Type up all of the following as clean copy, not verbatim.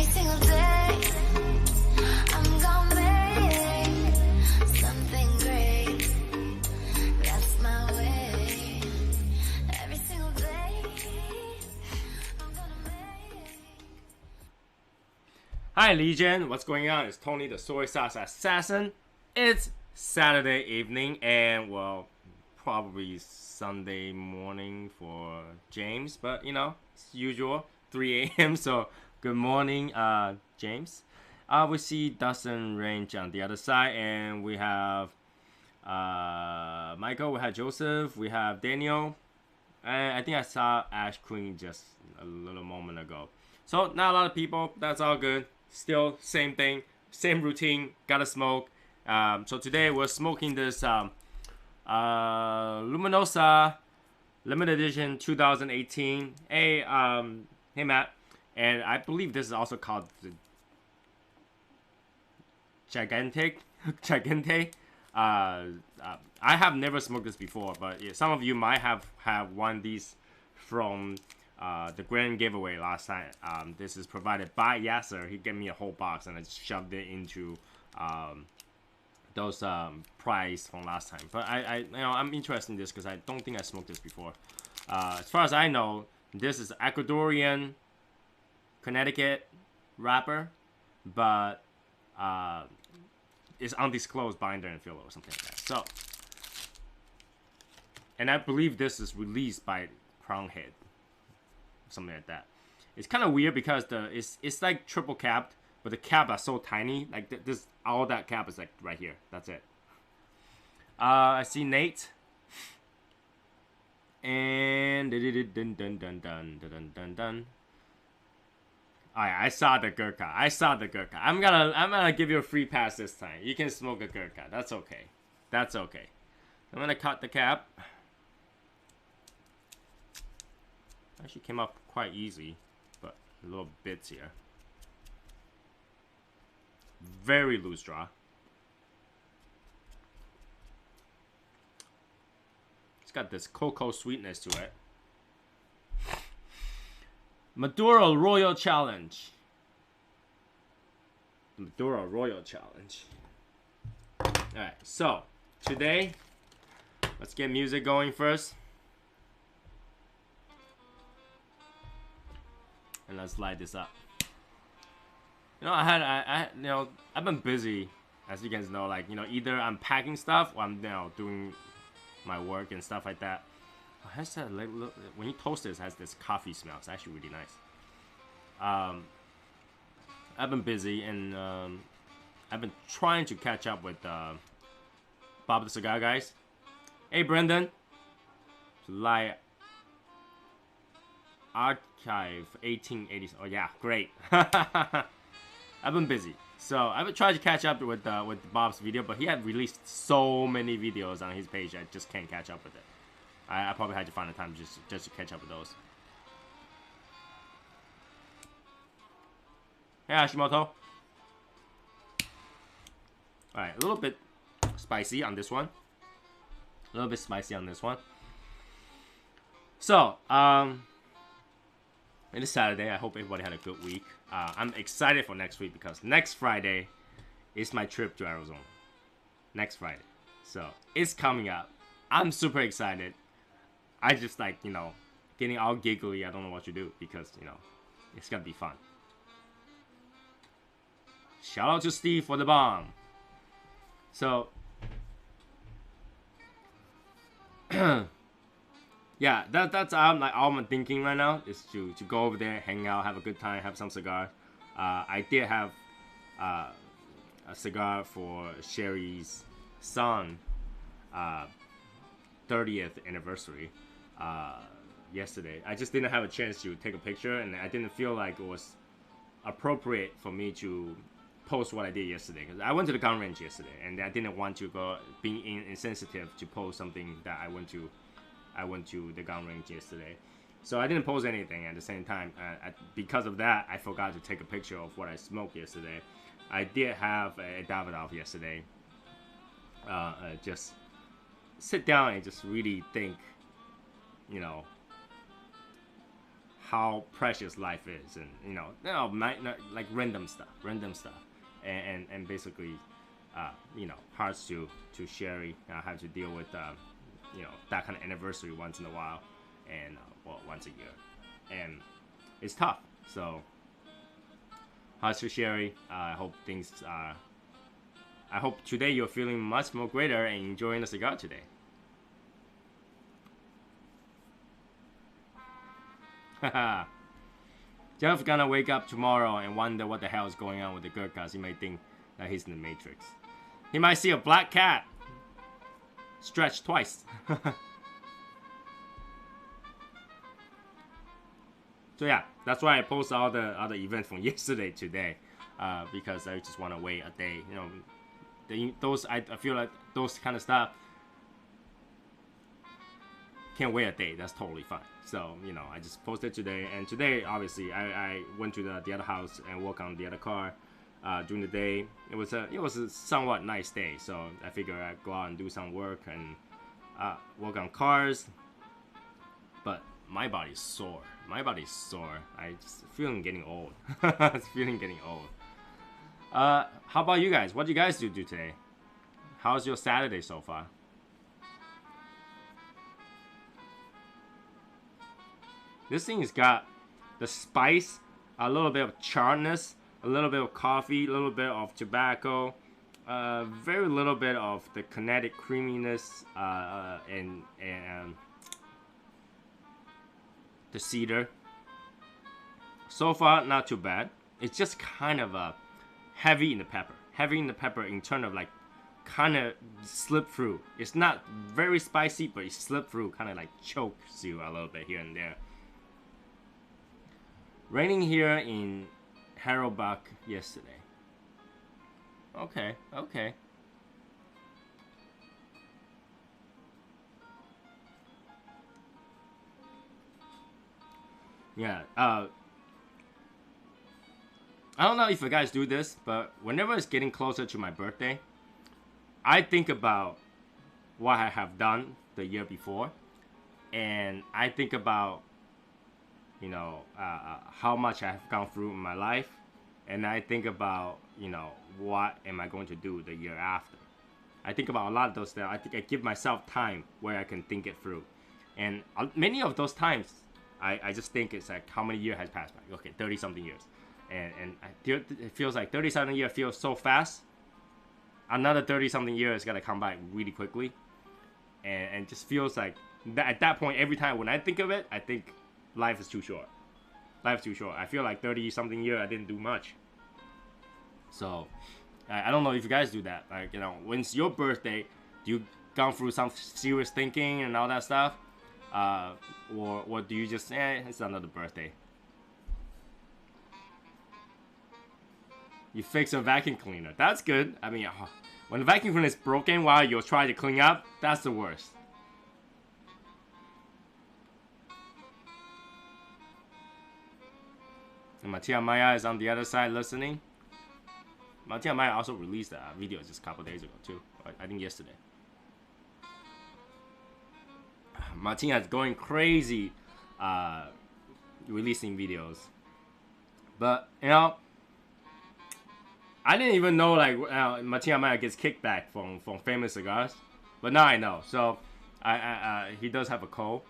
every single day. I'm gonna make something great. That's my way. Every single day. I'm gonna make. Hi Legion, what's going on? It's Tony the Soy Sauce Assassin. It's Saturday evening and, well, probably Sunday morning for James, but you know, it's usual, 3 a.m. So good morning, James. We see Dustin Range on the other side, and we have Michael, we have Joseph, we have Daniel, and I think I saw Ash Queen just a little moment ago. So not a lot of people, that's all good. Still same thing, same routine, gotta smoke. So today we're smoking this Luminosa limited edition 2018. Hey Matt, and I believe this is also called the Gigante. I have never smoked this before, but yeah, some of you might have won these from the grand giveaway last time. This is provided by Yasser. He gave me a whole box and I just shoved it into those prize from last time. But I'm interested in this because I don't think I smoked this before. As far as I know, this is Ecuadorian Connecticut wrapper, but it's undisclosed binder and filler or something like that. So, and I believe this is released by Crown Head, something like that. It's kind of weird because it's like triple capped, but the cap are so tiny. Like this, all that cap is like right here. That's it. I see Nate. And dun dun dun dun dun dun dun. Alright, I saw the Gurkha. I'm gonna give you a free pass this time. You can smoke a Gurkha. That's okay. That's okay. I'm gonna cut the cap. Actually came up quite easy, but a little bits here. Very loose draw. It's got this cocoa sweetness to it. Maduro Royal Challenge. Maduro Royal Challenge. Alright, so today, let's get music going first. And let's light this up. You know, I've been busy, as you guys know, like, you know, either I'm packing stuff or I'm, you know, doing my work and stuff like that. It has that, like, look, when you toast it, it has this coffee smell. It's actually really nice. I've been busy and I've been trying to catch up with Bob the Cigar guys. Hey, Brendan. July Archive 1880s. Oh yeah, great. I've been busy, so I've been trying to catch up with Bob's video, but he had released so many videos on his page, I just can't catch up with it. I probably had to find the time just to catch up with those. Hey, Hashimoto. Alright, a little bit spicy on this one. So, it is Saturday. I hope everybody had a good week. I'm excited for next week because next Friday is my trip to Arizona. Next Friday. So, it's coming up. I'm super excited. I just, like, you know, getting all giggly. I don't know what to do because, you know, it's gonna be fun. Shout out to Steve for the bomb. So, yeah, that's all I'm thinking right now is to go over there, hang out, have a good time, have some cigar. I did have a cigar for Sherry's son 30th anniversary yesterday. I just didn't have a chance to take a picture, and I didn't feel like it was appropriate for me to post what I did yesterday because I went to the gun range yesterday, and I didn't want to go being insensitive to post something that I went to the gun range yesterday. So I didn't post anything at the same time. Because of that, I forgot to take a picture of what I smoked yesterday. I did have a Davidoff yesterday. Just sit down and just really think, you know, how precious life is, and like random stuff, and basically, hard to share, have to deal with, that kind of anniversary once in a while, and once a year, and it's tough. So, hard to share. I hope I hope today you're feeling much more greater and enjoying the cigar today. Jeff's gonna wake up tomorrow and wonder what the hell is going on with the Gurkhas. He may think that he's in the Matrix. He might see a black cat stretched twice. So yeah, that's why I post all the other events from yesterday today, because I just want to wait a day. I feel like those kind of stuff can't wait a day. That's totally fine. So I just posted today, and today obviously I went to the other house and worked on the other car during the day. It was a somewhat nice day, so I figured I'd go out and do some work and work on cars. But my body's sore. I just feeling getting old. It's feeling getting old. How about you guys? What do you guys do today? How's your Saturday so far? This thing has got the spice, a little bit of charredness, a little bit of coffee, a little bit of tobacco, very little bit of the kinetic creaminess, and the cedar. So far, not too bad. It's just kind of heavy in the pepper. Heavy in the pepper in terms of like kind of slip through. It's not very spicy, but it slip through, kind of like chokes you a little bit here and there. Raining here in Harrowbuck yesterday. Okay. Yeah, I don't know if you guys do this, but whenever it's getting closer to my birthday, I think about what I have done the year before, and I think about how much I have gone through in my life, and I think about what am I going to do the year after. I think about a lot of those things. I think I give myself time where I can think it through, and many of those times I just think it's like how many years has passed by. Okay, 30 something years, and it feels like 30 something years feels so fast. Another 30 something years is gonna come by really quickly, and just feels like that at that point every time when I think of it, I think life is too short. Life's too short. I feel like 30 something years I didn't do much. So I don't know if you guys do that. Like when it's your birthday, do you gone through some serious thinking and all that stuff? Or do you just it's another birthday? You fix a vacuum cleaner. That's good. I mean, when the vacuum cleaner is broken while you're trying to clean up, that's the worst. And Matia Maya is on the other side listening. Matia Maya also released a video just a couple days ago too. I think yesterday. Martina is going crazy releasing videos. But, I didn't even know like Martina Maya gets kickback from Famous Cigars. But now I know. So, he does have a code.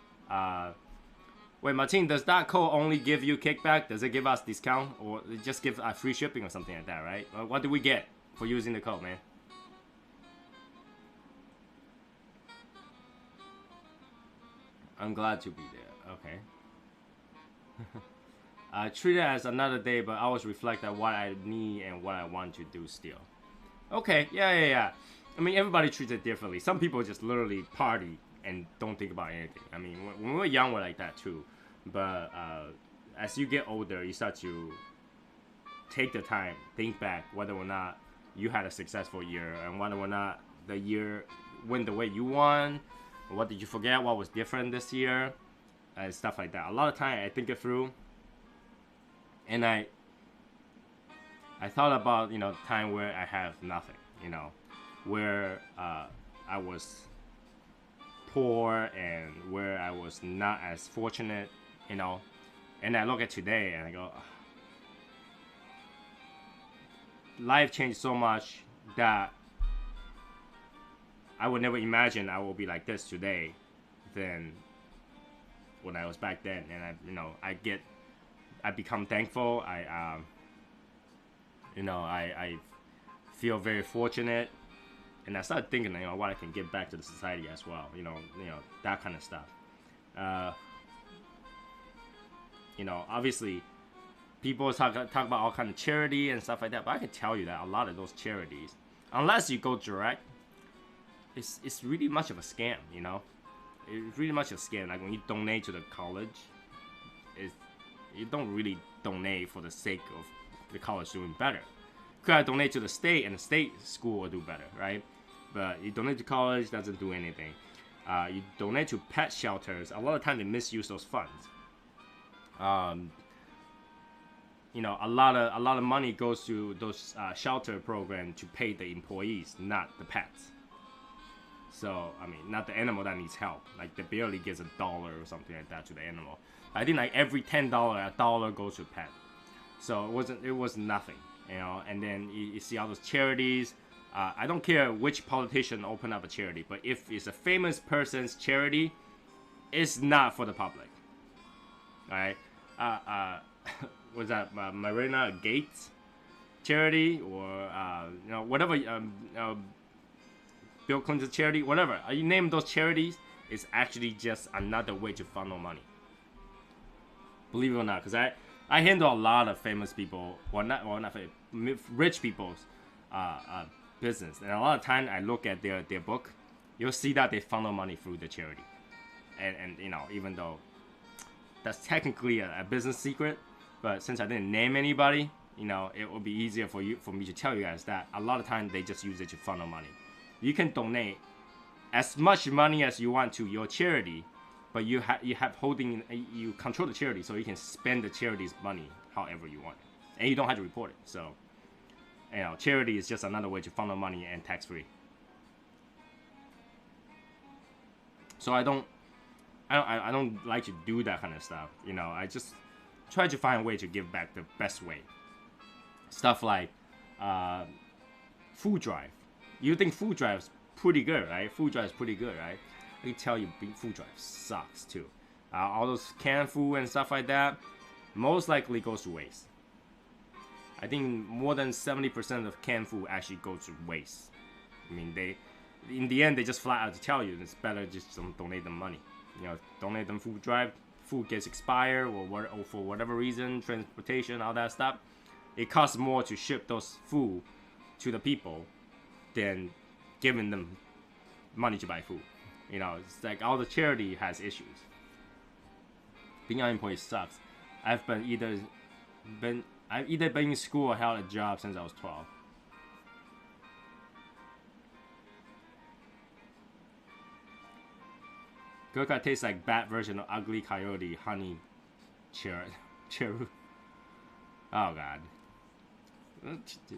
Wait, Martin, does that code only give you kickback? Does it give us discount? Or it just give free shipping or something like that, right? What do we get for using the code, man? I'm glad to be there. Okay. Treat it as another day, but always reflect on what I need and what I want to do still. Okay, yeah. I mean, everybody treats it differently. Some people just literally party and don't think about anything. I mean, when we were young, we're like that too. But as you get older, you start to take the time, think back whether or not you had a successful year and whether or not the year went the way you want. What did you forget? What was different this year? And stuff like that. A lot of time I think it through. And I thought about, time where I have nothing, where I was poor and where I was not as fortunate, And I look at today and I go, life changed so much that I would never imagine I will be like this today than when I was back then. And I become thankful. I feel very fortunate, and I started thinking, what I can give back to the society as well. That kind of stuff. Obviously, people talk about all kind of charity and stuff like that, but I can tell you that a lot of those charities, unless you go direct, it's really much of a scam. It's really much of a scam. Like when you donate to the college, you don't really donate for the sake of the college doing better. Could I donate to the state, and the state school will do better, right? But you donate to college, doesn't do anything. You donate to pet shelters, a lot of times they misuse those funds. A lot of money goes to those shelter programs to pay the employees, not the pets. So not the animal that needs help. Like they barely gives $1 or something like that to the animal. I think like every $10, $1 goes to pet. So it was nothing, And then you see all those charities. I don't care which politician open up a charity, but if it's a famous person's charity, it's not for the public. All right. Was that Marina Gates charity or whatever? Bill Clinton's charity, whatever. You name those charities, it's actually just another way to funnel money. Believe it or not, because I handle a lot of famous people, not famous, rich people's business, and a lot of time I look at their book, you'll see that they funnel money through the charity, and even though that's technically a business secret, but since I didn't name anybody, it will be easier for me to tell you guys that a lot of times they just use it to funnel money. You can donate as much money as you want to your charity, but you control the charity, so you can spend the charity's money however you want it, and you don't have to report it. So, charity is just another way to funnel money and tax free. So I don't like to do that kind of stuff. I just try to find a way to give back the best way. Stuff like food drive. You think food drive is pretty good, right? Food drive is pretty good, right? I can tell you, food drive sucks too. All those canned food and stuff like that, most likely goes to waste. I think more than 70% of canned food actually goes to waste. In the end, they just flat out to tell you it's better just donate them money. Donate them food drive. Food gets expired or for whatever reason, transportation, all that stuff. It costs more to ship those food to the people than giving them money to buy food. It's like all the charity has issues. Being unemployed sucks. I've either been in school or held a job since I was 12. Gurkha tastes like bad version of Ugly Coyote Honey Cheru. Oh god.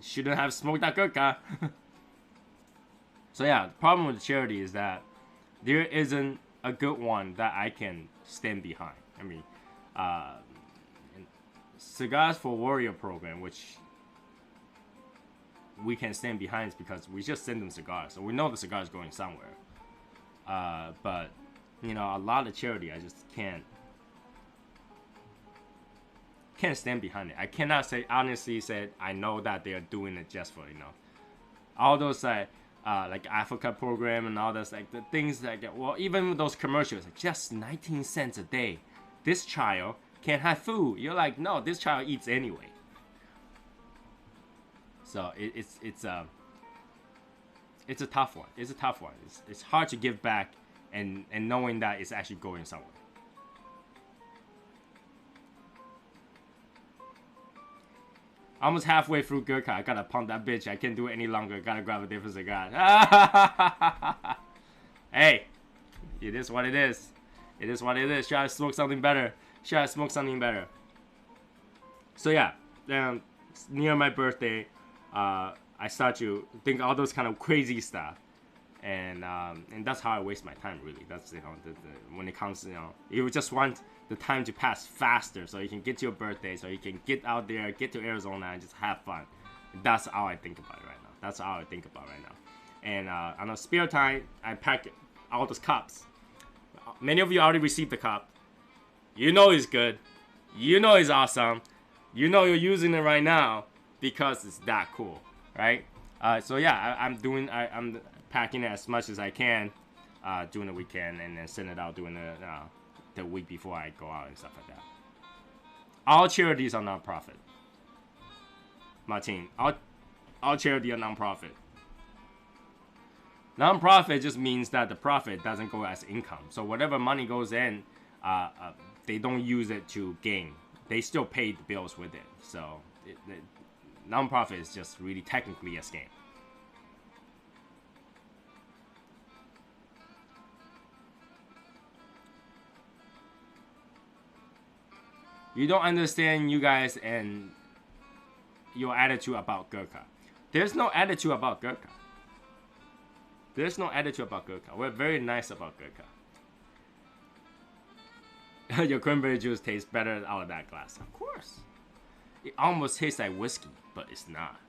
Shouldn't have smoked that Gurkha. So yeah, the problem with the charity is that there isn't a good one that I can stand behind. Cigars for Warrior program, which we can stand behind, is because we just send them cigars, so we know the cigar is going somewhere. But a lot of charity, I just can't stand behind it. I cannot honestly say I know that they are doing it just for all those like Africa program and all this, like the things like that. Well, even those commercials, like just 19 cents a day, this child can't have food. You're like, no, this child eats anyway. So it's a tough one. It's a tough one. It's hard to give back and knowing that it's actually going somewhere. Almost halfway through Gurkha, I gotta pump that bitch. I can't do it any longer. Gotta grab a different cigar. Hey, it is what it is. It is what it is. Try to smoke something better. So yeah, near my birthday, I start to think all those kind of crazy stuff, and that's how I waste my time. Really, that's when it comes, you just want the time to pass faster, so you can get to your birthday, so you can get out there, get to Arizona, and just have fun. That's how I think about it right now. That's how I think about it right now. And on a spare time, I pack all those cups. Many of you already received the cup. You know it's good. You know it's awesome. You know you're using it right now because it's that cool, right? So yeah, I'm packing it as much as I can during the weekend, and then send it out during the week before I go out and stuff like that. All charities are non-profit. Martin, all charity are non-profit. Non-profit just means that the profit doesn't go as income. So whatever money goes in, they don't use it to gain. They still pay the bills with it. So non-profit is just really technically a scam. You don't understand, you guys, and your attitude about Gurkha. There's no attitude about Gurkha. There's no attitude about Gurkha. We're very nice about Gurkha. Your cranberry juice tastes better out of that glass. Of course. It almost tastes like whiskey, but it's not.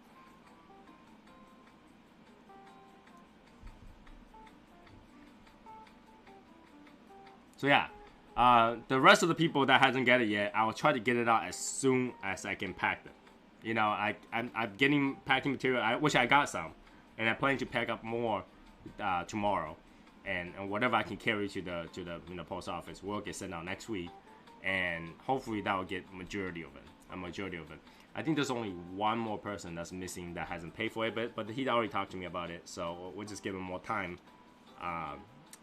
So yeah, the rest of the people that hasn't get it yet, I will try to get it out as soon as I can pack them. You know, I'm getting packing material, which I got some, and I plan to pack up more tomorrow, and whatever I can carry to the post office will get sent out next week, and hopefully that will get a majority of it. I think there's only one more person that's missing that hasn't paid for it, but he already talked to me about it, so we'll just give him more time.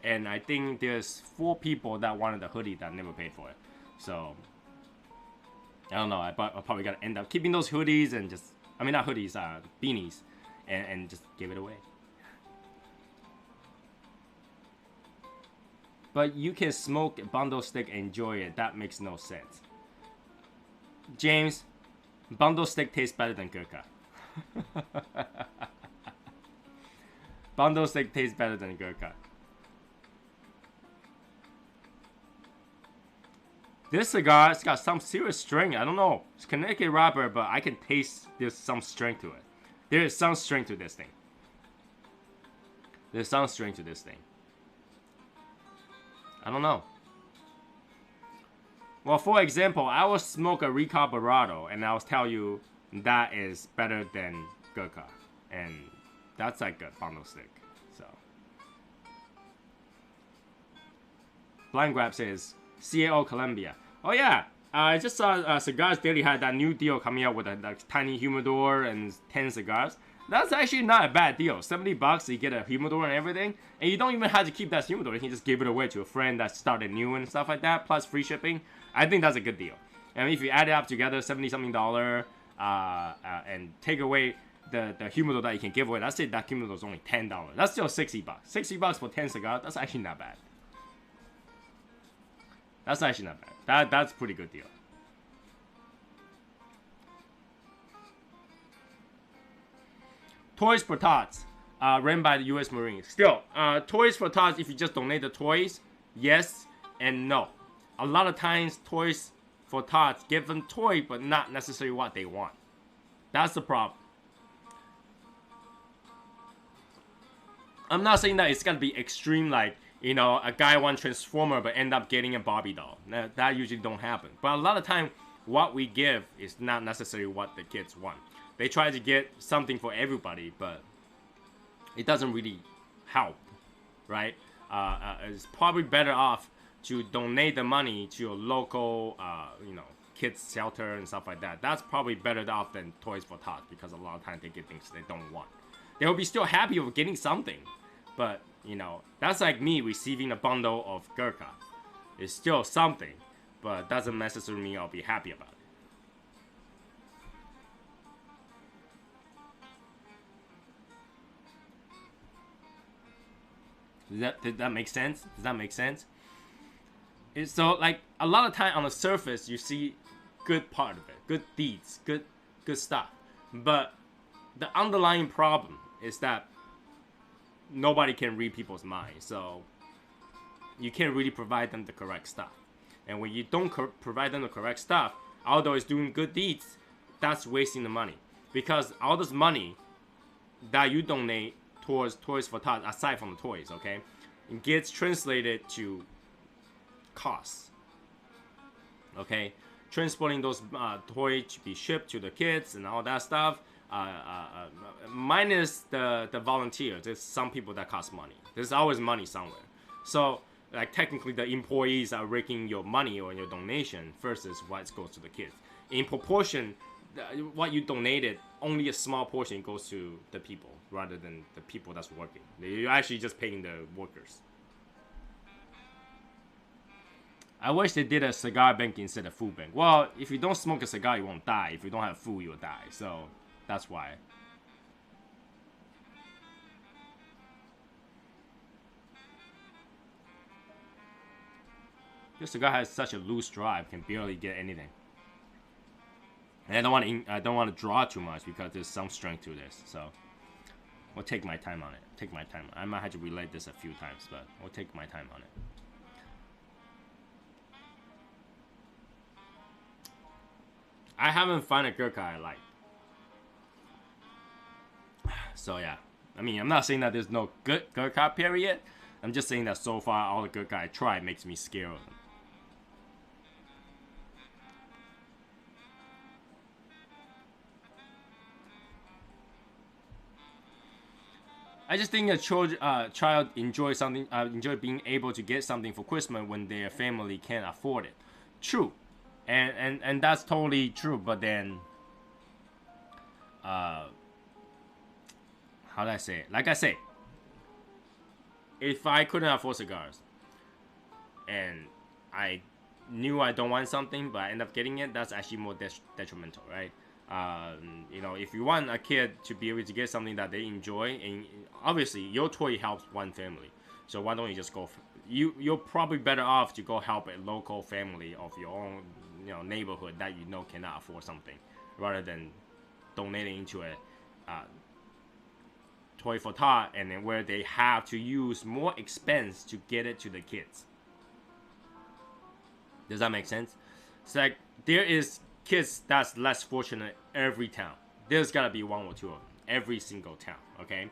And I think there's 4 people that wanted the hoodie that never paid for it, so I don't know. I probably gotta end up keeping those hoodies and just, I mean not hoodies, beanies, and just give it away. But you can smoke a bundle stick and enjoy it. That makes no sense. James, bundle stick tastes better than Gurkha. Bundle stick tastes better than Gurkha. This cigar has got some serious strength. I don't know. It's Connecticut wrapper, but I can taste there's some strength to it. There is some strength to this thing. There's some strength to this thing. I don't know. Well, for example, I will smoke a Rica Barado, and I'll tell you that is better than Gurkha, and that's like a bundle stick. So, Blind Grab says CAO Colombia. Oh yeah, I just saw Cigars Daily had that new deal coming out with a tiny humidor and 10 cigars. That's actually not a bad deal. $70, you get a humidor and everything, and you don't even have to keep that humidor. You can just give it away to a friend that started new and stuff like that, plus free shipping. I think that's a good deal. And if you add it up together, $70-something, and take away the humidor that you can give away, let's say that humidor is only $10. That's still $60. $60 for 10 cigars, that's actually not bad. That's actually not bad. That's a pretty good deal. Toys for Tots, ran by the U.S. Marines. Still, Toys for Tots, if you just donate the toys, yes and no. A lot of times, Toys for Tots give them toy, but not necessarily what they want. That's the problem. I'm not saying that it's gonna be extreme, like, you know, a guy wants Transformer but end up getting a Barbie doll. That usually don't happen. But a lot of time, what we give is not necessarily what the kids want. They try to get something for everybody, but it doesn't really help, right? It's probably better off to donate the money to a local, kids shelter and stuff like that. That's probably better off than Toys for Tots, because a lot of times they get things they don't want. They will be still happy with getting something, but that's like me receiving a bundle of Gurkha. It's still something, but doesn't necessarily mean I'll be happy about it. Did that make sense? Does that make sense? So, like, a lot of time on the surface, you see good part of it, good deeds, good stuff. But the underlying problem is that nobody can read people's minds, so you can't really provide them the correct stuff. And when you don't provide them the correct stuff, although it's doing good deeds, that's wasting the money. Because all this money that you donate towards Toys for Tots, aside from the toys, okay, it gets translated to costs. Okay, transporting those toys to be shipped to the kids and all that stuff. Minus the volunteers, there's some people that cost money. There's always money somewhere. So like technically the employees are raking your money or your donation versus what goes to the kids. In proportion, what you donated, only a small portion goes to the people rather than the people that's working. You're actually just paying the workers. I wish they did a cigar bank instead of food bank. Well, if you don't smoke a cigar, you won't die. If you don't have food, you'll die. So that's why. This cigar has such a loose draw, I can barely get anything. And I don't want to draw too much because there's some strength to this. So we'll take my time on it. Take my time. I might have to relate this a few times, but we'll take my time on it. I haven't found a Gurkha I like. So yeah, I mean, I'm not saying that there's no good Gurkha period. I'm just saying that so far all the Gurkha I tried makes me scared of them. I just think a child enjoy something, enjoy being able to get something for Christmas when their family can't afford it. True, and that's totally true. But then, how do I say it? Like I say, if I couldn't afford cigars, and I knew I don't want something, but I end up getting it, that's actually more detrimental, right? You know, if you want a kid to be able to get something that they enjoy, and obviously your toy helps one family, so why don't you just go? You're probably better off to go help a local family of your own, you know, neighborhood that you know cannot afford something, rather than donating into a toy for tot, and then where they have to use more expense to get it to the kids. Does that make sense? It's like there is kids that's less fortunate every town. There's gotta be one or two of them every single town, okay?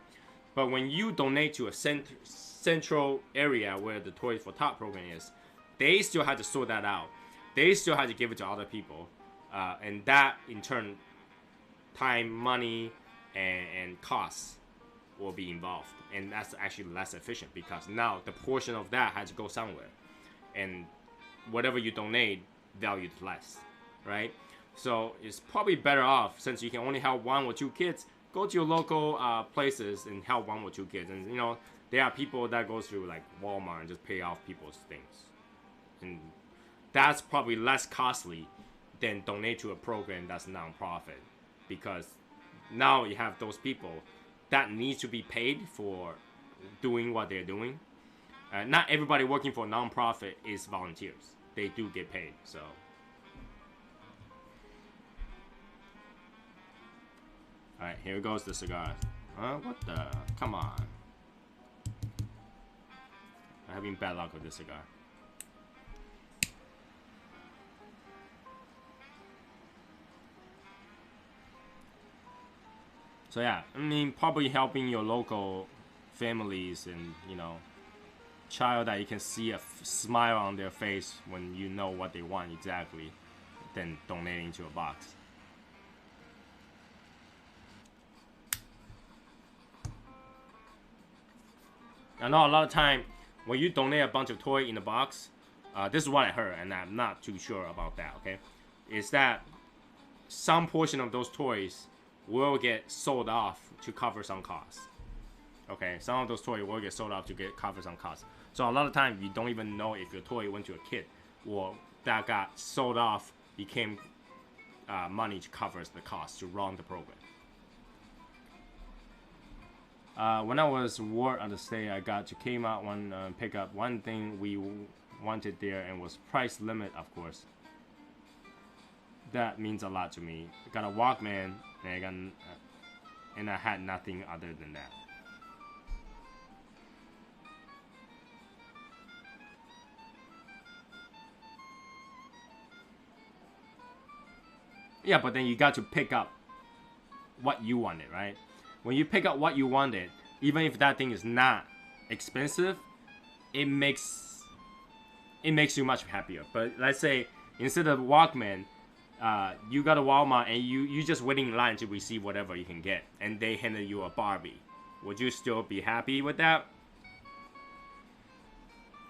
But when you donate to a central area where the Toys for Tot program is, they still have to sort that out. They still have to give it to other people, and that in turn, time, money, and costs will be involved, and that's actually less efficient because now the portion of that has to go somewhere, and whatever you donate valued less, right? So it's probably better off, since you can only help one or two kids, go to your local places and help one or two kids. And you know, there are people that go through like Walmart and just pay off people's things, and that's probably less costly than donate to a program that's non-profit, because now you have those people that need to be paid for doing what they're doing. Not everybody working for a non-profit is volunteers. They do get paid, so. Alright, here goes the cigar. What the? Come on. I'm having bad luck with this cigar. So yeah, I mean, probably helping your local families and, you know, child that you can see a smile on their face when you know what they want exactly, than donating to a box. I know a lot of time when you donate a bunch of toy in a box, this is what I heard, and I'm not too sure about that, okay? Is that some portion of those toys will get sold off to cover some costs. Okay, some of those toys will get sold off to cover some costs. So a lot of times you don't even know if your toy went to a kid or that got sold off became money to cover the cost to run the program. When I was ward on the state, I got to came out one pick up one thing we wanted there, and was price limit, of course. That means a lot to me. I got a Walkman, and I had nothing other than that. Yeah, but then you got to pick up what you wanted, right? When you pick up what you wanted, even if that thing is not expensive, it makes you much happier. But let's say instead of Walkman, you got a Walmart and you just waiting in line to receive whatever you can get, and they handed you a Barbie. Would you still be happy with that?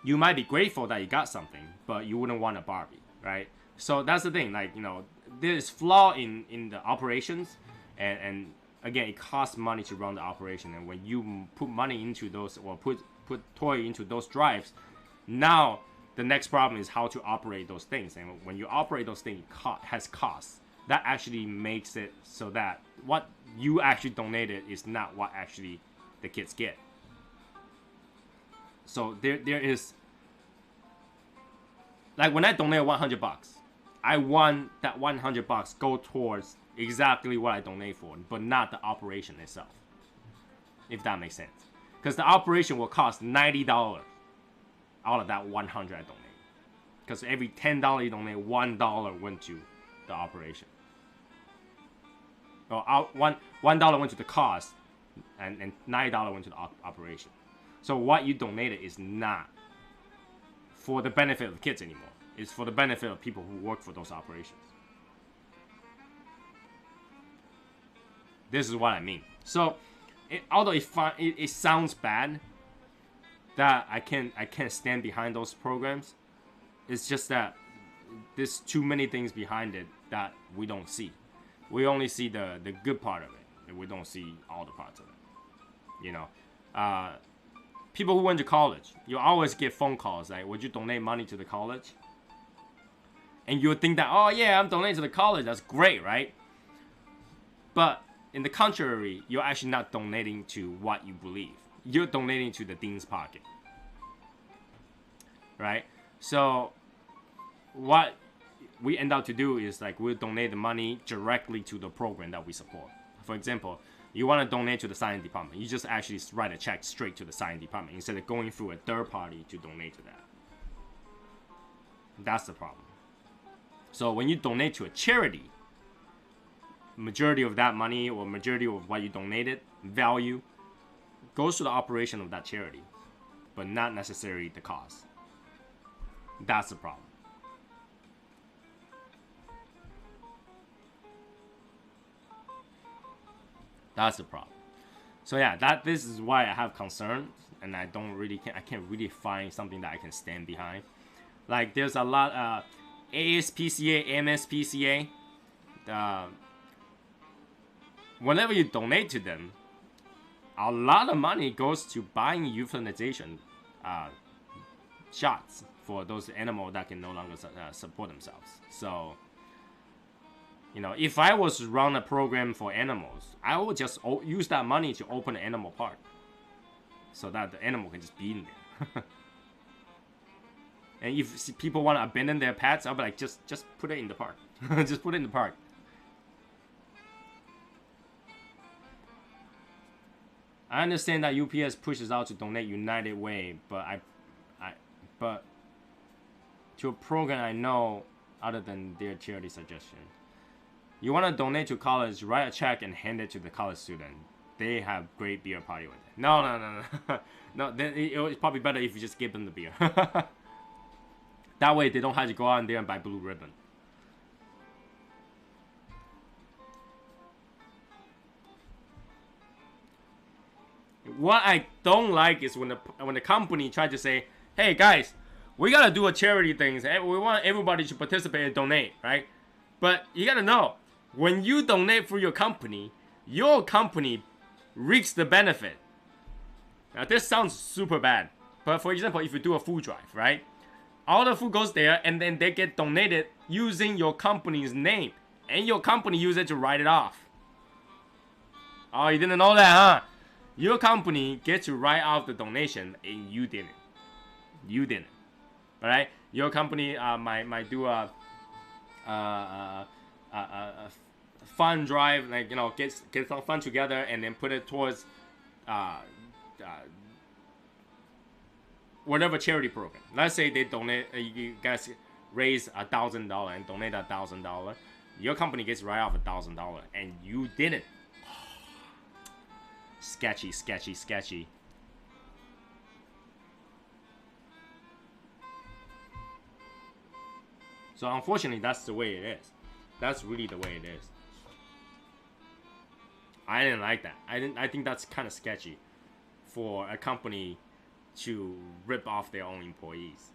You might be grateful that you got something, but you wouldn't want a Barbie, right? So that's the thing. Like, you know, there's flaw in the operations, and again, it costs money to run the operation. And when you put money into those, or put toy into those drives, now the next problem is how to operate those things. And when you operate those things, it has costs. That actually makes it so that what you actually donated is not what actually the kids get. So there is, like, when I donate $100, I want that $100 go towards exactly what I donate for, but not the operation itself. If that makes sense, because the operation will cost $90 out of that 100 I donate. Because every $10 you donate, $1 went to the operation. Or $1 went to the cost, and $9 went to the operation. So what you donated is not for the benefit of the kids anymore. It's for the benefit of people who work for those operations. This is what I mean. So, although it sounds bad that I can't stand behind those programs, it's just that there's too many things behind it that we don't see. We only see the good part of it, and we don't see all the parts of it. You know, people who went to college, you always get phone calls like, "Would you donate money to the college?" And you would think that, "Oh yeah, I'm donating to the college. That's great, right?" But in the contrary, you're actually not donating to what you believe. You're donating to the dean's pocket, right? So what we end up to do is, like, we'll donate the money directly to the program that we support. For example, you want to donate to the science department, you just actually write a check straight to the science department instead of going through a third party to donate to that. That's the problem. So when you donate to a charity, majority of that money, or majority of what you donated, value, goes to the operation of that charity, but not necessarily the cause. That's the problem. That's the problem. So yeah, this is why I have concerns, and I can't really find something that I can stand behind. Like, there's a lot ASPCA, MSPCA. Whenever you donate to them, a lot of money goes to buying euthanization shots for those animals that can no longer support themselves. So, you know, if I was to run a program for animals, I would just use that money to open an animal park, so that the animal can just be in there. And if people want to abandon their pets, I'll be like, just put it in the park. Just put it in the park. I understand that UPS pushes out to donate United Way, but but to a program I know other than their charity suggestion. You want to donate to college, write a check and hand it to the college student. They have great beer party with it. No. No, then it's probably better if you just give them the beer. That way they don't have to go out there and buy blue ribbon. What I don't like is when the company try to say, "Hey guys, we gotta do a charity thing. We want everybody to participate and donate, right?" But you gotta know, when you donate for your company reaps the benefit. Now this sounds super bad, but for example, if you do a food drive, right? All the food goes there, and then they get donated using your company's name, and your company uses it to write it off. Oh, you didn't know that, huh? Your company gets to write off the donation, and you didn't. You didn't. All right? Your company might do a fund drive, like, you know, get some fund together and then put it towards whatever charity program. Let's say they donate, you guys raise $1,000 and donate $1,000. Your company gets right off $1,000 and you didn't. Sketchy, sketchy, sketchy. So unfortunately, that's the way it is. That's really the way it is. I didn't like that. I think that's kind of sketchy for a company to rip off their own employees.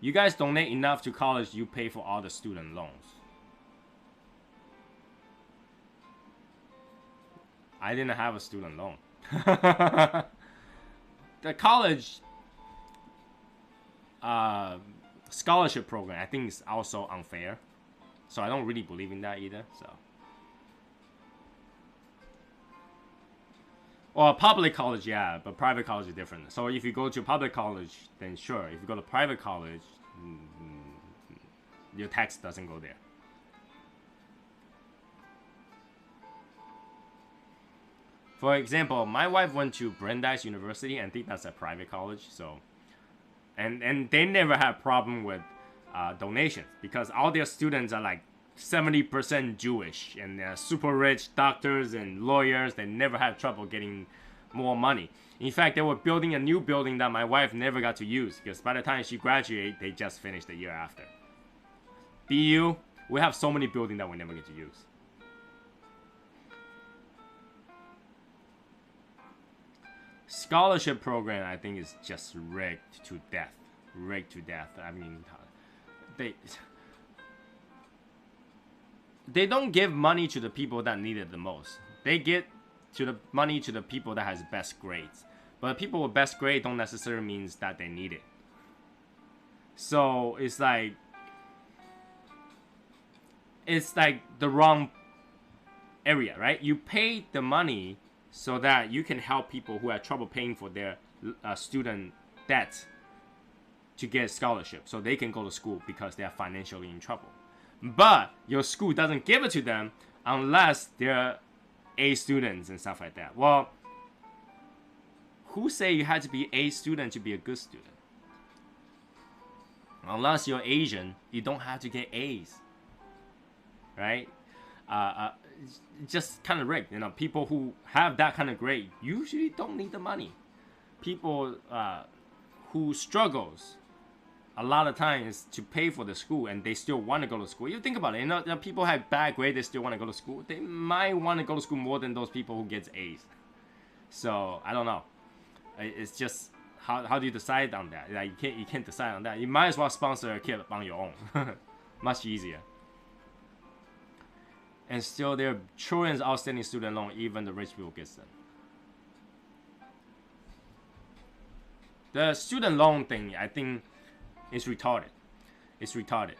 You guys donate enough to college, you pay for all the student loans. I didn't have a student loan. The college scholarship program, I think, is also unfair. So I don't really believe in that either. So, well, public college, yeah, but private college is different. So if you go to public college, then sure. If you go to private college, your tax doesn't go there. For example, my wife went to Brandeis University, and I think that's a private college. So, and they never had problem with donations because all their students are like 70% Jewish and they're super rich doctors and lawyers. They never had trouble getting more money. In fact, they were building a new building that my wife never got to use because by the time she graduated, they just finished the year after. BU, we have so many buildings that we never get to use. Scholarship program, I think, is just rigged to death. Rigged to death. I mean, they don't give money to the people that need it the most. They get to the money to the people that has best grades. But people with best grade don't necessarily means that they need it. So it's like the wrong area, right? You pay the money so that you can help people who have trouble paying for their student debt to get scholarship so they can go to school because they are financially in trouble. But your school doesn't give it to them unless they're A students and stuff like that. Well, who say you had to be A student to be a good student? Unless you're Asian, you don't have to get A's, right? Just kind of rigged. You know, people who have that kind of grade usually don't need the money. People who struggles a lot of times to pay for the school and they still want to go to school. You think about it. You know, people have bad grades, they still want to go to school. They might want to go to school more than those people who gets A's. So I don't know. It's just how do you decide on that? Like, you can't decide on that. You might as well sponsor a kid on your own. Much easier. And still, there are trillions outstanding student loan. Even the rich people get them. The student loan thing, I think, is retarded. It's retarded.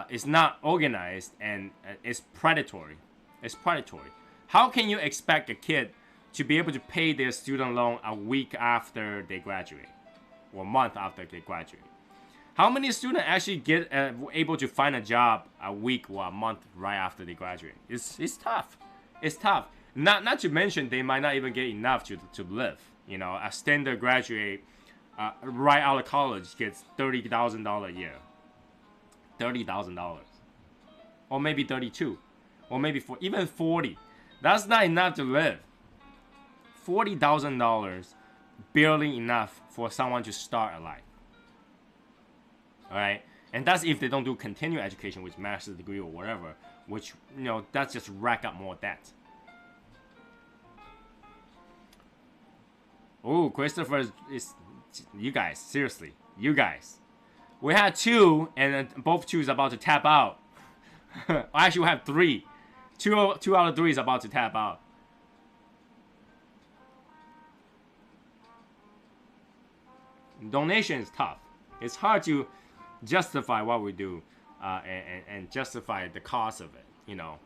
It's not organized and it's predatory. It's predatory. How can you expect a kid to be able to pay their student loan a week after they graduate, or a month after they graduate? How many students actually get able to find a job a week or a month right after they graduate? It's tough. It's tough. Not to mention they might not even get enough to live. You know, a standard graduate right out of college gets $30,000 a year. $30,000, or maybe 32, or maybe even 40. That's not enough to live. $40,000 barely enough for someone to start a life. All right, and that's if they don't do continuing education, which master's degree or whatever, which, you know, that's just rack up more debt. Oh, Christopher is you guys, seriously, you guys. We had 2, and both 2 is about to tap out. Actually, we have 3. 2 out of 3 is about to tap out. Donation is tough. It's hard to justify what we do and justify the cost of it, you know.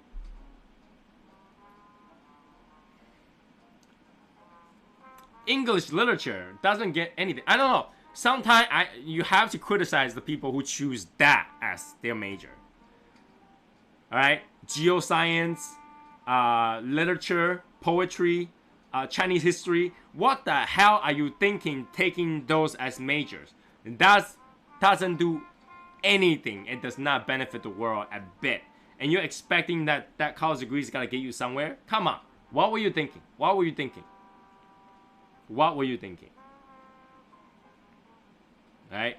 English literature doesn't get anything. I don't know. Sometimes you have to criticize the people who choose that as their major. All right, geoscience, literature, poetry, Chinese history. What the hell are you thinking taking those as majors? That's doesn't do anything. It does not benefit the world a bit. And you're expecting that college degree is gonna get you somewhere? Come on. What were you thinking? What were you thinking? What were you thinking? Right?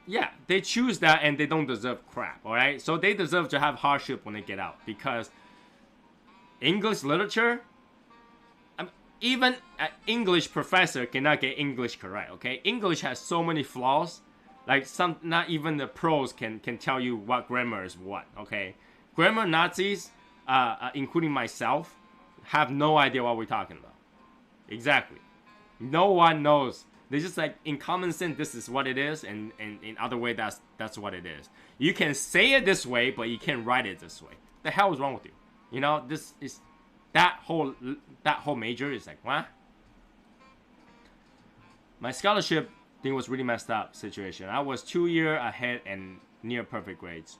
Yeah, they choose that and they don't deserve crap, alright? So they deserve to have hardship when they get out. Because English literature, even an English professor cannot get English correct, okay? English has so many flaws. Like, not even the pros can tell you what grammar is what, okay? Grammar Nazis, including myself, have no idea what we're talking about. Exactly. No one knows. They're just like, in common sense, this is what it is, and in other way, that's what it is. You can say it this way, but you can't write it this way. The hell is wrong with you? You know, this is that whole major is like, what? My scholarship thing was really messed up situation. I was 2 years ahead and near perfect grades.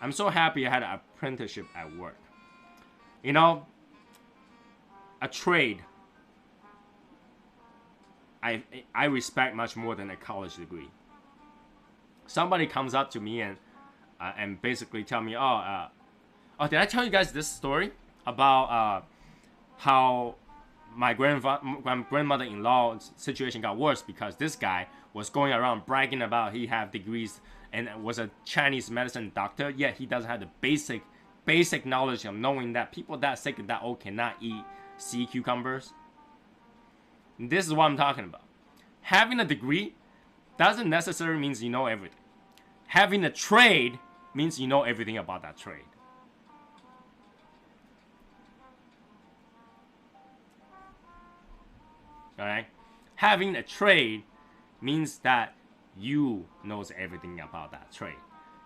I'm so happy I had an apprenticeship at work. You know, a trade I respect much more than a college degree. Somebody comes up to me and basically tell me, oh, did I tell you guys this story about how my grandmother-in-law situation got worse because this guy was going around bragging about he have degrees and was a Chinese medicine doctor, yet he doesn't have the basic knowledge of knowing that people that sick and that old cannot eat sea cucumbers. This is what I'm talking about. Having a degree doesn't necessarily mean you know everything. Having a trade means you know everything about that trade. Alright? Having a trade means that you knows everything about that trade.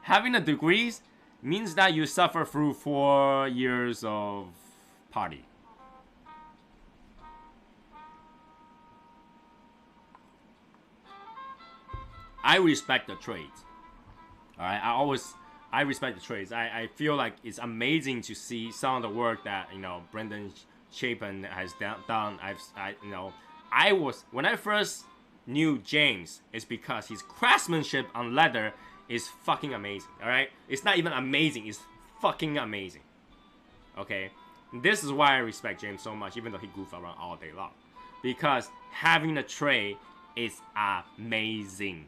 Having a degree means that you suffer through 4 years of party. I respect the trades. Alright, I respect the trades. I feel like it's amazing to see some of the work that, you know, Brendan Chapin has done. When I first knew James, it's because his craftsmanship on leather is fucking amazing. Alright? It's not even amazing, it's fucking amazing. Okay? This is why I respect James so much, even though he goofs around all day long. Because having a trade is amazing.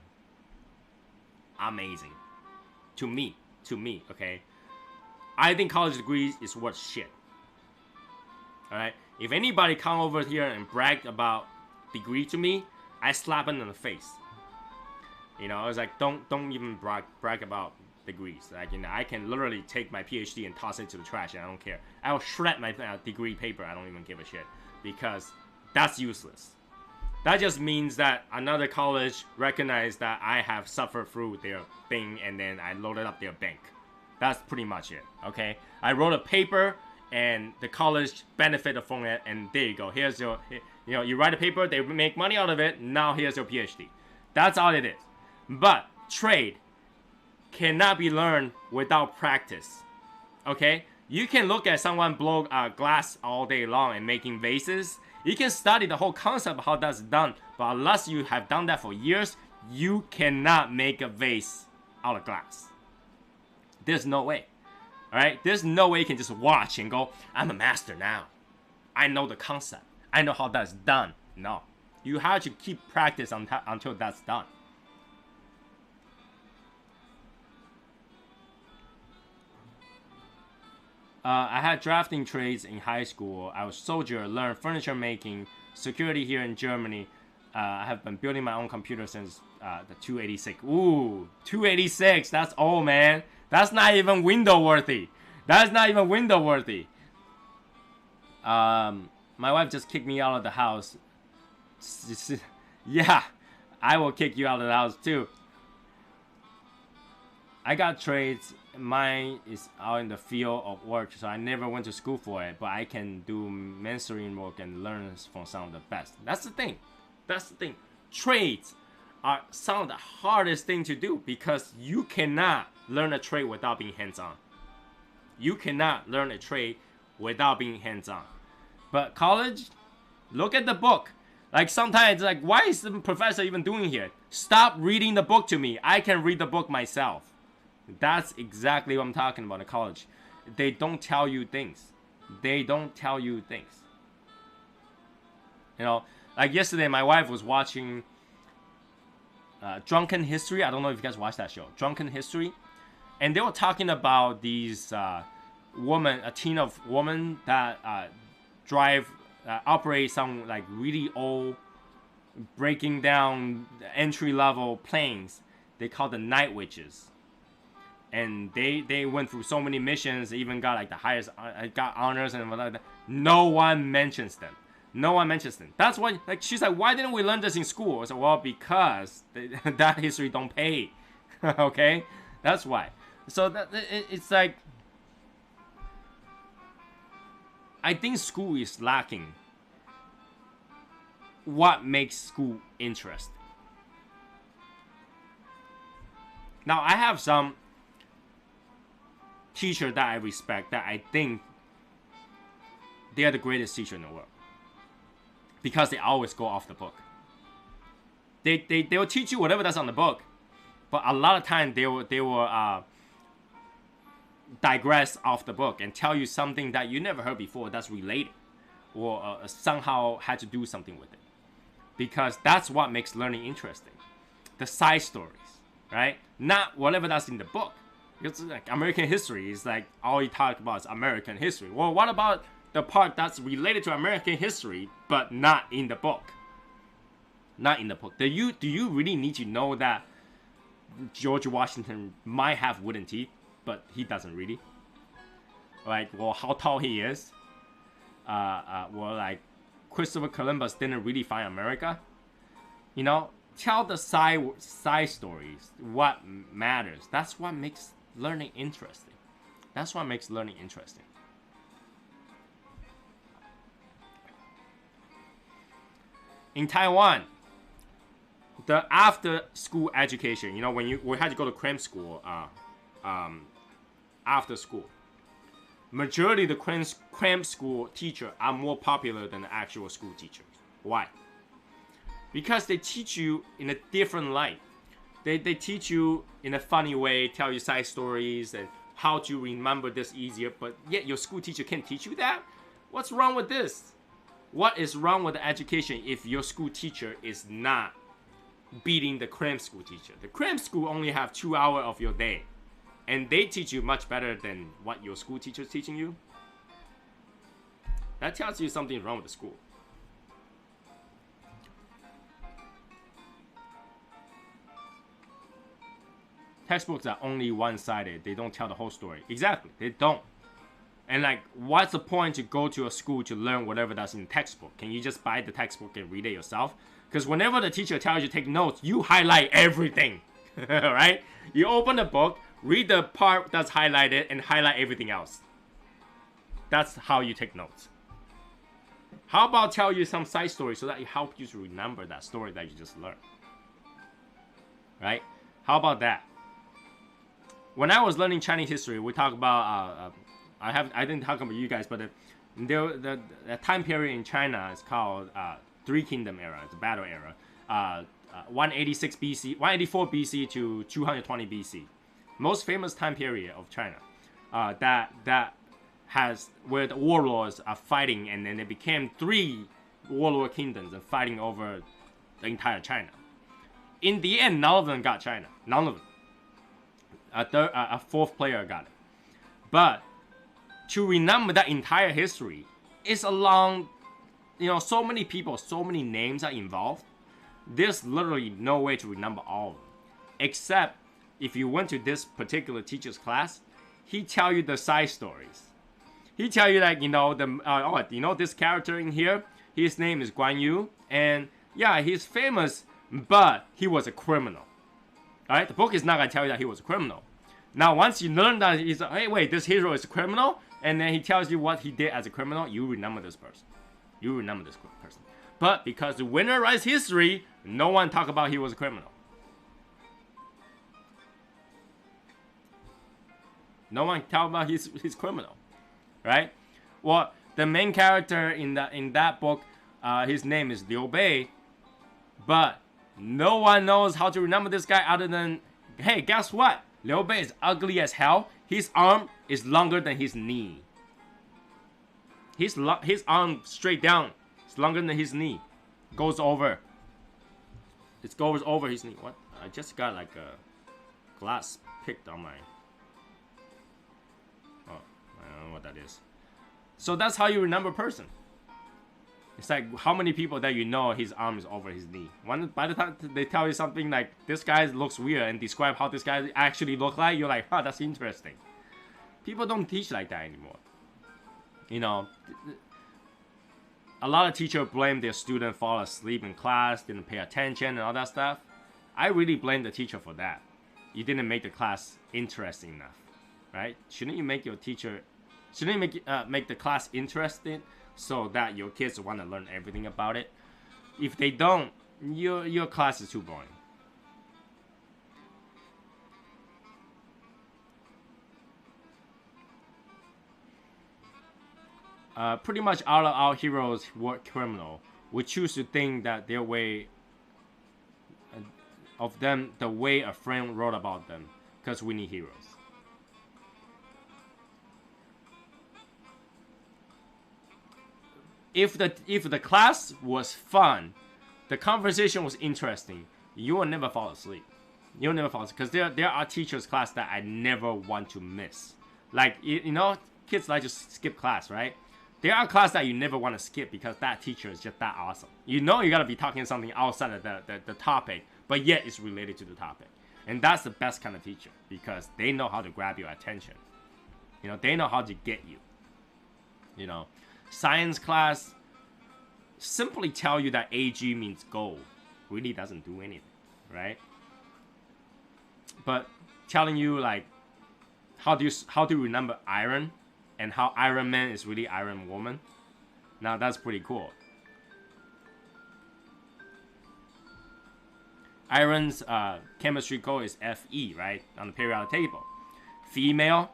Amazing. To me, okay? I think college degrees is worth shit. Alright? If anybody come over here and brag about degree to me, I slap them in the face. You know, I was like, don't even brag about degrees. Like, you know, I can literally take my PhD and toss it to the trash and I don't care. I will shred my degree paper, I don't even give a shit. Because that's useless. That just means that another college recognized that I have suffered through their thing and then I loaded up their bank. That's pretty much it, okay? I wrote a paper and the college benefited from it and there you go. Here's your, you know, you write a paper, they make money out of it, now here's your PhD. That's all it is. But trade cannot be learned without practice, okay? You can look at someone blow glass all day long and making vases. You can study the whole concept of how that's done, but unless you have done that for years, you cannot make a vase out of glass. There's no way. Alright? There's no way you can just watch and go, I'm a master now. I know the concept. I know how that's done. No. You have to keep practice until that's done. I had drafting trades in high school. I was a soldier, learned furniture making, security here in Germany. I have been building my own computer since the 286. Ooh, 286. That's old, man. That's not even window worthy. That's not even window worthy. My wife just kicked me out of the house. Yeah, I will kick you out of the house too. I got trades. Mine is out in the field of work, so I never went to school for it, but I can do mentoring work and learn from some of the best. That's the thing. That's the thing. Trades are some of the hardest thing to do because you cannot learn a trade without being hands-on. You cannot learn a trade without being hands-on. But college, look at the book. Like sometimes it's like, why is the professor even doing here? Stop reading the book to me. I can read the book myself. That's exactly what I'm talking about in college. They don't tell you things. They don't tell you things. You know, like yesterday, my wife was watching Drunken History. I don't know if you guys watched that show, Drunken History. And they were talking about these a team of women that operate some like really old, breaking down entry-level planes. They call the Night Witches. And they went through so many missions, even got like the highest, got honors and whatever. No one mentions them. No one mentions them. That's why, like, she's like, why didn't we learn this in school? I said, well, because that history don't pay. Okay, that's why. So it's like, I think school is lacking what makes school interesting. Now, I have some teacher that I respect, that I think they are the greatest teacher in the world, because they always go off the book. They will teach you whatever that's on the book, but a lot of time they will digress off the book and tell you something that you never heard before that's related, or somehow had to do something with it, because that's what makes learning interesting. The side stories, right? Not whatever that's in the book. Because like American history is like all you talk about is American history. Well, what about the part that's related to American history but not in the book? Not in the book. Do you really need to know that George Washington might have wooden teeth, but he doesn't really? Like, well, how tall he is? Well, like Christopher Columbus didn't really find America. You know, tell the side stories. What matters? That's what makes learning interesting. That's what makes learning interesting. In Taiwan, the after school education, you know, when we had to go to cram school after school, majority of the cram school teacher are more popular than the actual school teachers. Why? Because they teach you in a different light. They teach you in a funny way, tell you side stories and how to remember this easier, but yet your school teacher can't teach you that? What's wrong with this? What is wrong with the education if your school teacher is not beating the cram school teacher? The cram school only have 2 hours of your day, and they teach you much better than what your school teacher is teaching you. That tells you something wrong with the school. Textbooks are only one-sided. They don't tell the whole story. Exactly, they don't. And like, what's the point to go to a school to learn whatever that's in the textbook? Can you just buy the textbook and read it yourself? Because whenever the teacher tells you to take notes, you highlight everything, right? You open the book, read the part that's highlighted, and highlight everything else. That's how you take notes. How about tell you some side stories so that it helps you to remember that story that you just learned, right? How about that? When I was learning Chinese history, we talk about I didn't talk about you guys, but the time period in China is called Three Kingdom era. It's a battle era. 186 BC, 184 BC to 220 BC. Most famous time period of China. That has where the warlords are fighting, and then they became 3 warlord kingdoms and fighting over the entire China. In the end, none of them got China. None of them. A 4th player got it. But to remember that entire history is a long, so many people, so many names are involved. There's literally no way to remember all of them. Except if you went to this particular teacher's class, he tell you the side stories. He tell you like, this character in here, his name is Guan Yu, and yeah, he's famous, but he was a criminal. Alright, the book is not going to tell you that he was a criminal. Now, once you learn that he's hey, wait, this hero is a criminal, and then he tells you what he did as a criminal, you remember this person. You remember this person. But because the winner writes history, no one talk about he was a criminal. No one talk about he's criminal. Right? Well, the main character in that book, his name is Liu Bei, but no one knows how to remember this guy other than, hey, guess what? Liu Bei is ugly as hell. His arm is longer than his knee. His arm straight down is longer than his knee. Goes over. It goes over his knee. What? I just got like a glass picked on my. Oh, I don't know what that is. So that's how you remember a person. It's like how many people that you know his arm is over his knee. By the time they tell you something like this guy looks weird and describe how this guy actually look like, you're like, huh, that's interesting. People don't teach like that anymore. You know, a lot of teachers blame their student fall asleep in class, didn't pay attention and all that stuff. I really blame the teacher for that. You didn't make the class interesting enough, right? Shouldn't you make the class interesting so that your kids want to learn everything about it? If they don't, your class is too boring. Pretty much all of our heroes were criminal. We choose to think that their way of them, the way a friend wrote about them, because we need heroes. If the class was fun, the conversation was interesting, you will never fall asleep. You'll never fall asleep, because there are teachers' class that I never want to miss. Like, you know, kids like to skip class, right? There are classes that you never want to skip because that teacher is just that awesome. You know you gotta be talking something outside of the topic, but yet it's related to the topic. And that's the best kind of teacher because they know how to grab your attention. You know, they know how to get you. You know, science class simply tell you that AG means gold. Really doesn't do anything, right? But telling you like how do you remember iron and how Iron Man is really Iron Woman. Now that's pretty cool. Iron's chemistry code is Fe, right? On the periodic table. Female,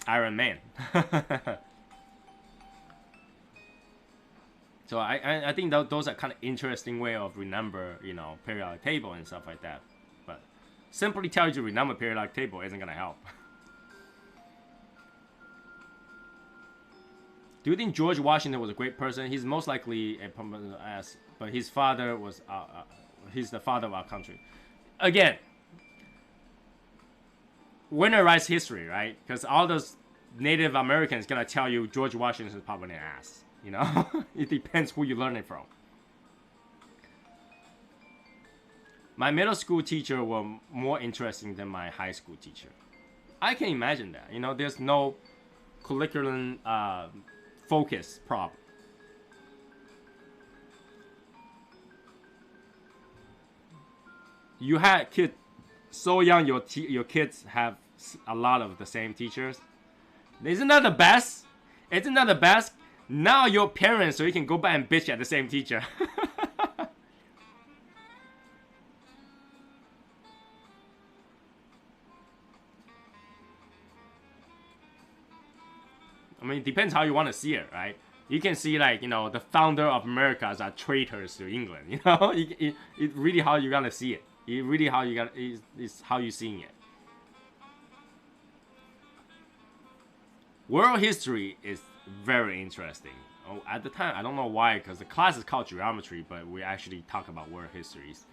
Iron Man. So I think those are kind of interesting way of remember, you know, periodic table and stuff like that. But simply tell you to remember periodic table isn't gonna help. Do you think George Washington was a great person? He's most likely a prominent ass, but his father was he's the father of our country. Again, winner writes history, right? Because all those Native Americans gonna tell you George Washington is probably an ass. You know, it depends who you learn it from. My middle school teacher were more interesting than my high school teacher. I can imagine that. You know, there's no curriculum focus problem. You had kids so young, your kids have a lot of the same teachers. Isn't that the best? Isn't that the best? Now you're parents, so you can go back and bitch at the same teacher. I mean, it depends how you want to see it, right? You can see, like, you know, the founder of Americas are traitors to England. You know, it really how you gotta see it. It really how you gotta is how you seeing it. World history is very interesting. Oh, at the time, I don't know why, because the class is called geometry, but we actually talk about world histories.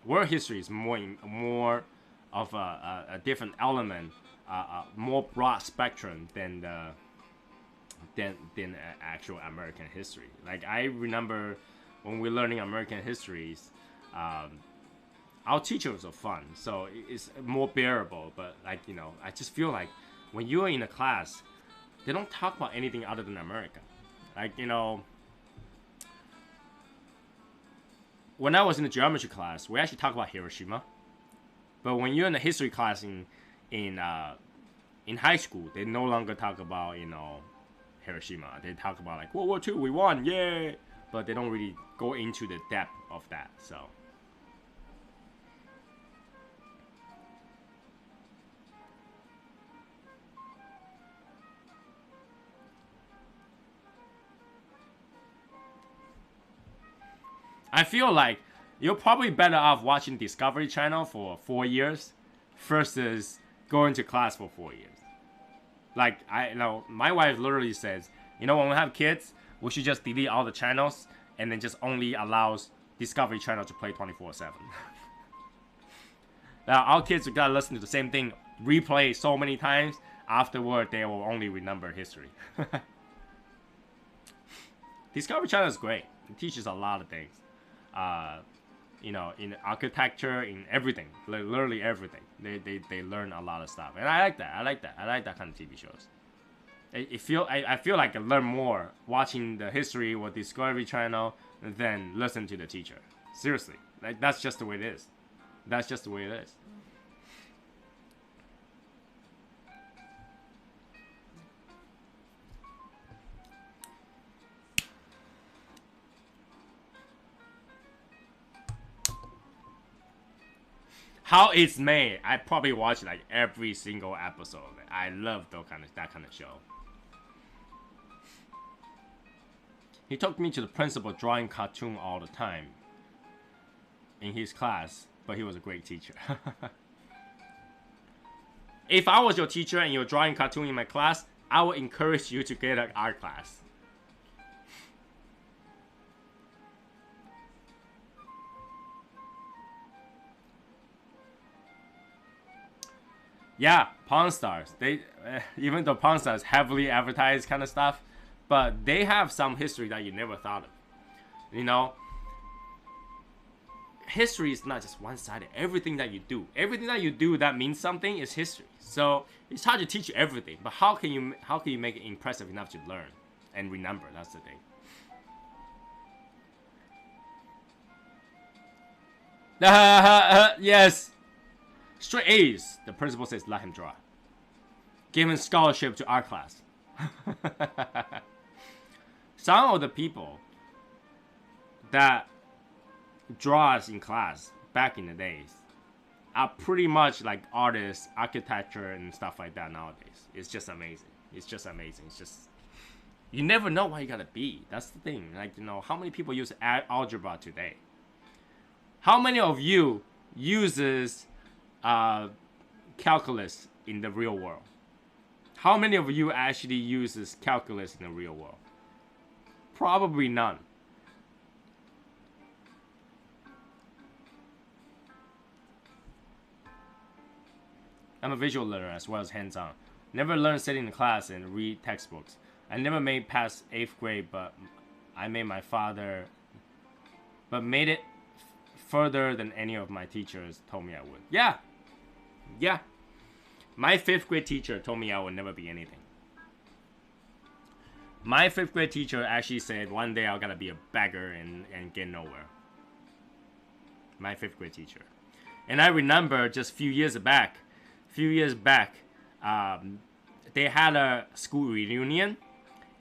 World history is more of a different element, more broad spectrum than actual American history. Like I remember when we're learning American histories, our teachers are fun, so it's more bearable. But like, you know, I just feel like when you're in a class, they don't talk about anything other than America. Like, you know, when I was in the geometry class, we actually talk about Hiroshima. But when you're in the history class in high school, they no longer talk about, you know, Hiroshima. They talk about like World War II, we won, yay! But they don't really go into the depth of that. So I feel like you're probably better off watching Discovery Channel for 4 years versus going to class for 4 years. Like, my wife literally says, when we have kids, we should just delete all the channels and then just only allows Discovery Channel to play 24/7. Now, our kids are gotta listen to the same thing, replay so many times. Afterward, they will only remember history. Discovery Channel is great. It teaches a lot of things. In architecture, in everything, literally everything. They learn a lot of stuff, and I like that. I like that kind of TV shows. I feel like I learn more watching the history or Discovery Channel than listen to the teacher. Seriously, like that's just the way it is. That's just the way it is. How It's Made, I probably watch like every single episode. I love that kind of show. He took me to the principal drawing cartoon all the time in his class, but he was a great teacher. If I was your teacher and you're drawing cartoon in my class, I would encourage you to get an art class. Yeah, Pawn Stars. Even though Pawn Stars heavily advertised kind of stuff, but they have some history that you never thought of. History is not just one-sided. Everything that you do that means something is history. So it's hard to teach you everything, but how can you make it impressive enough to learn and remember? That's the thing. Yes. Straight A's. The principal says let him draw. Give him scholarship to art class. Some of the people that draws in class back in the days are pretty much like artists, architecture, and stuff like that nowadays. It's just amazing. It's just you never know what you gotta be. That's the thing. Like, how many people use algebra today? How many of you uses calculus in the real world? How many of you actually uses calculus in the real world? Probably none. I'm a visual learner as well as hands-on. Never learned sitting in class and read textbooks. I never made past 8th grade, but I made it further than any of my teachers told me I would. Yeah. My 5th grade teacher told me I would never be anything. My 5th grade teacher actually said one day I'm gonna be a beggar and get nowhere. My 5th grade teacher. And I remember just a few years back, they had a school reunion,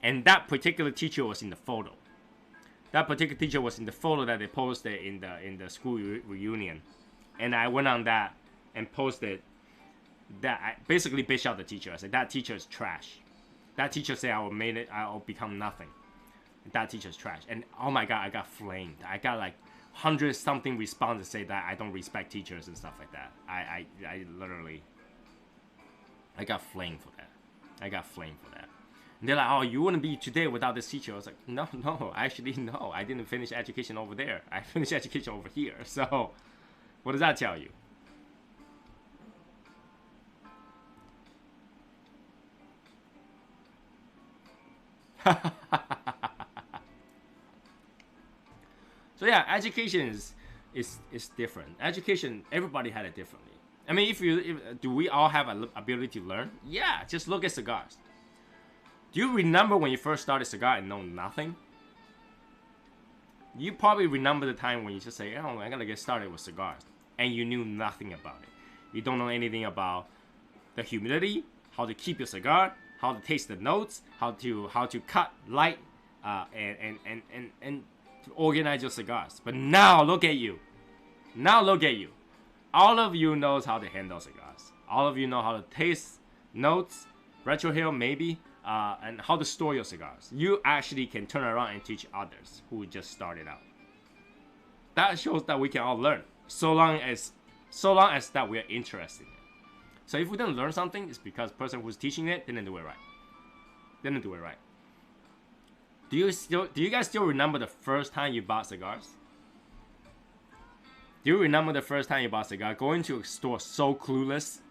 and that particular teacher was in the photo. That particular teacher was in the photo that they posted in the school reunion, and I went on that and posted that. I basically bitched out the teacher. I said that teacher is trash. That teacher said I'll become nothing. That teacher's trash. And oh my god, I got flamed. I got like 100-something responses say that I don't respect teachers and stuff like that. I literally got flamed for that. And they're like, oh, you wouldn't be today without this teacher. I was like, no, actually, no. I didn't finish education over there. I finished education over here. So, what does that tell you? So yeah, education is different. Education, everybody had it differently. I mean, do we all have an ability to learn? Yeah, just look at cigars. Do you remember when you first started cigar and know nothing? You probably remember the time when you just say, oh, I gotta get started with cigars. And you knew nothing about it. You don't know anything about the humidity, how to keep your cigar, how to taste the notes, how to cut, light, and to organize your cigars. But now look at you. All of you knows how to handle cigars. All of you know how to taste notes, retrohale maybe, and how to store your cigars. You actually can turn around and teach others who just started out. that shows that we can all learn, so long as that we are interested in it. So if we didn't learn something, it's because the person who's teaching it didn't do it right. Didn't do it right. Do you guys still remember the first time you bought cigars? Do you remember the first time you bought a cigar? Going to a store so clueless.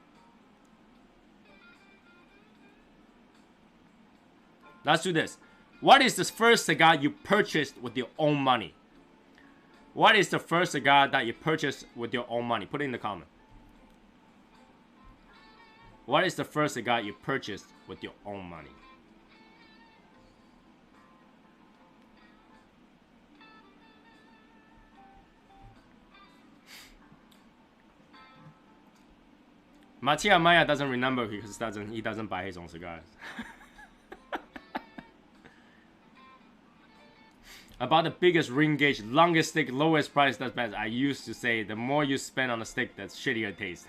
Let's do this. What is the first cigar you purchased with your own money? What is the first cigar that you purchased with your own money? Put it in the comment. What is the first cigar you purchased with your own money? Matia Maya doesn't remember because he doesn't buy his own cigars. About the biggest ring gauge, longest stick, lowest price, that's best. I used to say the more you spend on a stick, the shittier it tastes.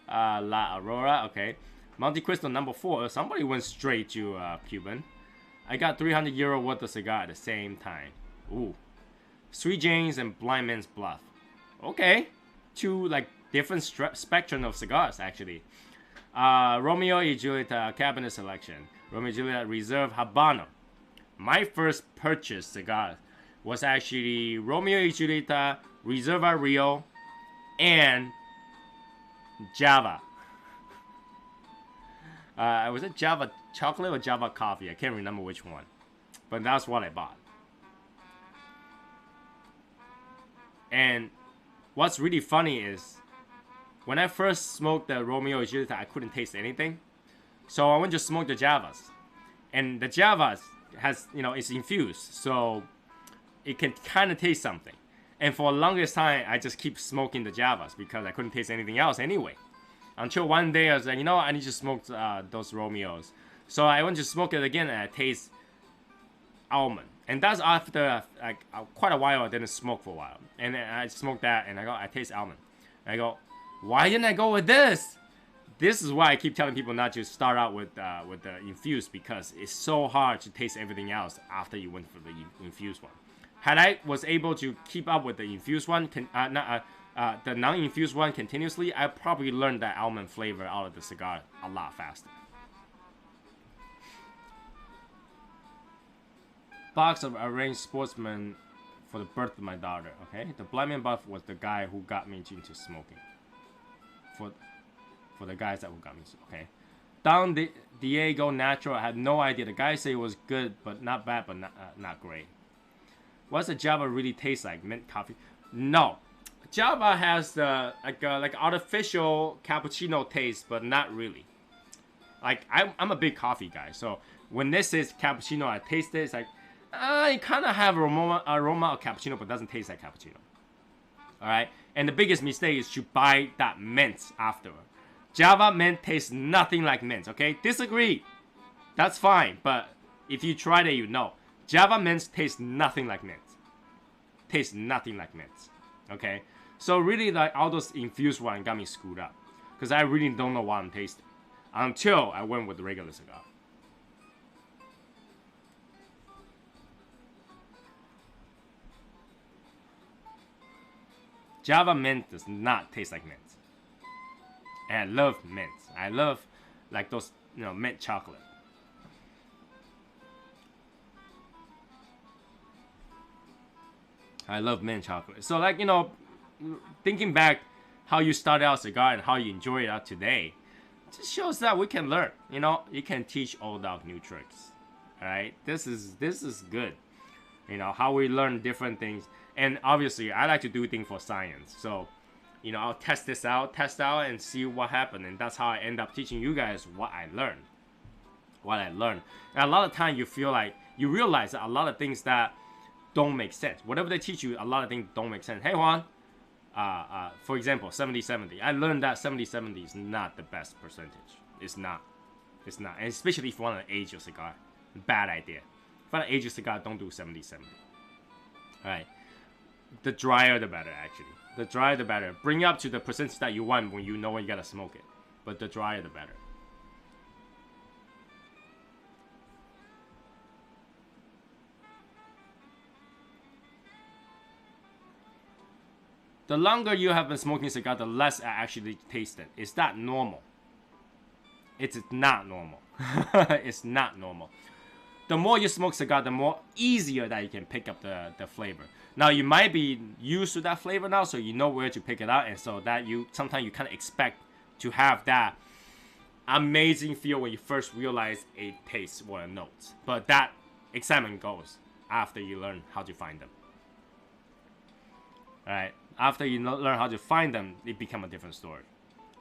La Aurora, okay. Monte Cristo number 4. Somebody went straight to Cuban. I got 300 euro worth of cigar at the same time. Ooh. Sweet James and Blind Man's Bluff. Okay. Two like different spectrum of cigars actually. Romeo y Julieta cabinet selection. Romeo y Julieta Reserve Habano. My first purchase cigar was actually Romeo y Julieta Reserva Rio and Java. Was it Java chocolate or Java coffee? I can't remember which one, but that's what I bought. And what's really funny is when I first smoked the Romeo y Julieta, I couldn't taste anything, so I went to smoke the Javas, and the Javas has, it's infused, so it can kind of taste something. And for the longest time, I just keep smoking the Javas because I couldn't taste anything else anyway. Until one day I was like, I need to smoke those Romeos. So I went to smoke it again and I taste almond. And that's after quite a while I didn't smoke for a while. And then I smoked that and I taste almond. And I go, why didn't I go with this? This is why I keep telling people not to start out with the infused, because it's so hard to taste everything else after you went for the infused one. Had I was able to keep up with the infused one, the non-infused one continuously, I probably learned that almond flavor out of the cigar a lot faster. Box of arranged sportsmen for the birth of my daughter. Okay, the Blind Man Buff was the guy who got me into smoking. For the guys that got me, okay. Don Diego Natural, I had no idea. The guy said it was good, but not bad, but not great. What's the Java really taste like? Mint coffee? No, Java has the like artificial cappuccino taste, but not really. Like I'm a big coffee guy, so when this is cappuccino, I taste it. It's like it kind of have aroma of cappuccino, but doesn't taste like cappuccino. All right, and the biggest mistake is to buy that mint afterward. Java mint tastes nothing like mint, okay? Disagree. That's fine, but if you tried it, you know. Java mint tastes nothing like mint. Tastes nothing like mint, okay? So really, like, all those infused ones got me screwed up, because I really don't know what I'm tasting until I went with the regular cigar. Java mint does not taste like mint. And I love mint. I love like those, mint chocolate. I love mint chocolate. So like, thinking back how you started out cigar and how you enjoy it out today, just shows that we can learn. You can teach old dog new tricks. All right, this is good. How we learn different things, and obviously I like to do things for science. So, I'll test out and see what happened, and that's how I end up teaching you guys what I learned. And a lot of times you realize that a lot of things that don't make sense. Whatever they teach you, a lot of things don't make sense. Hey Juan, for example, 70-70. I learned that 70-70 is not the best percentage. It's not. And especially if you want to age your cigar. Bad idea. If you want to age your cigar, don't do 70-70. Alright. The drier the better, actually. The drier the better. Bring it up to the percentage that you want when you know when you gotta smoke it. But the drier the better. The longer you have been smoking cigar, the less I actually taste it. Is that normal? It's not normal. It's not normal. The more you smoke cigar, the more easier that you can pick up the flavor. Now, you might be used to that flavor now, so you know where to pick it out, and so that sometimes you kind of expect to have that amazing feel when you first realize a taste or a note. But that excitement goes after you learn how to find them. All right, after you learn how to find them, it becomes a different story.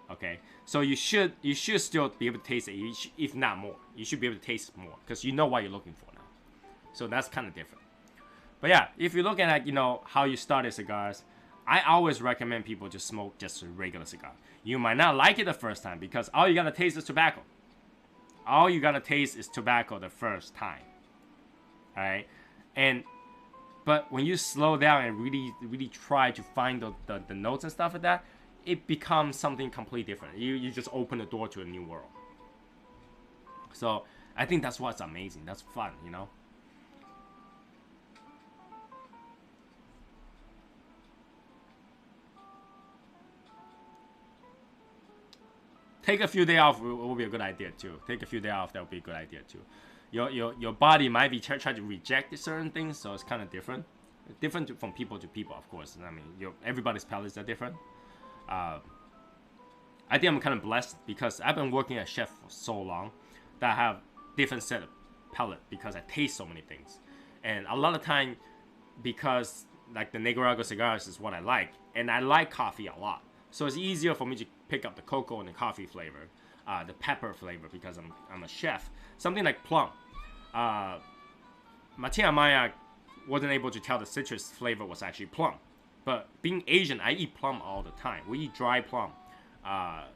Okay, so you should still be able to taste it, if not more. You should be able to taste more because you know what you're looking for now. So that's kind of different. But yeah, if you're looking at how you started cigars, I always recommend people just smoke just a regular cigar. You might not like it the first time because all you gotta taste is tobacco. All you gotta taste is tobacco the first time. All right, but when you slow down and really try to find the notes and stuff like that, it becomes something completely different. You just open the door to a new world. So I think that's what's amazing. That's fun, Take a few days off will be a good idea too. Take a few days off, that would be a good idea too. Your body might be trying to reject certain things, so it's kind of different. Different from people to people, of course. I mean, everybody's palates are different. I think I'm kind of blessed because I've been working as chef for so long that I have different set of palate because I taste so many things. And a lot of time, because like the Nicaragua cigars is what I like, and I like coffee a lot. So it's easier for me to pick up the cocoa and the coffee flavor, the pepper flavor, because I'm a chef. Something like plum. Matia Maya wasn't able to tell the citrus flavor was actually plum. But being Asian, I eat plum all the time. We eat dry plum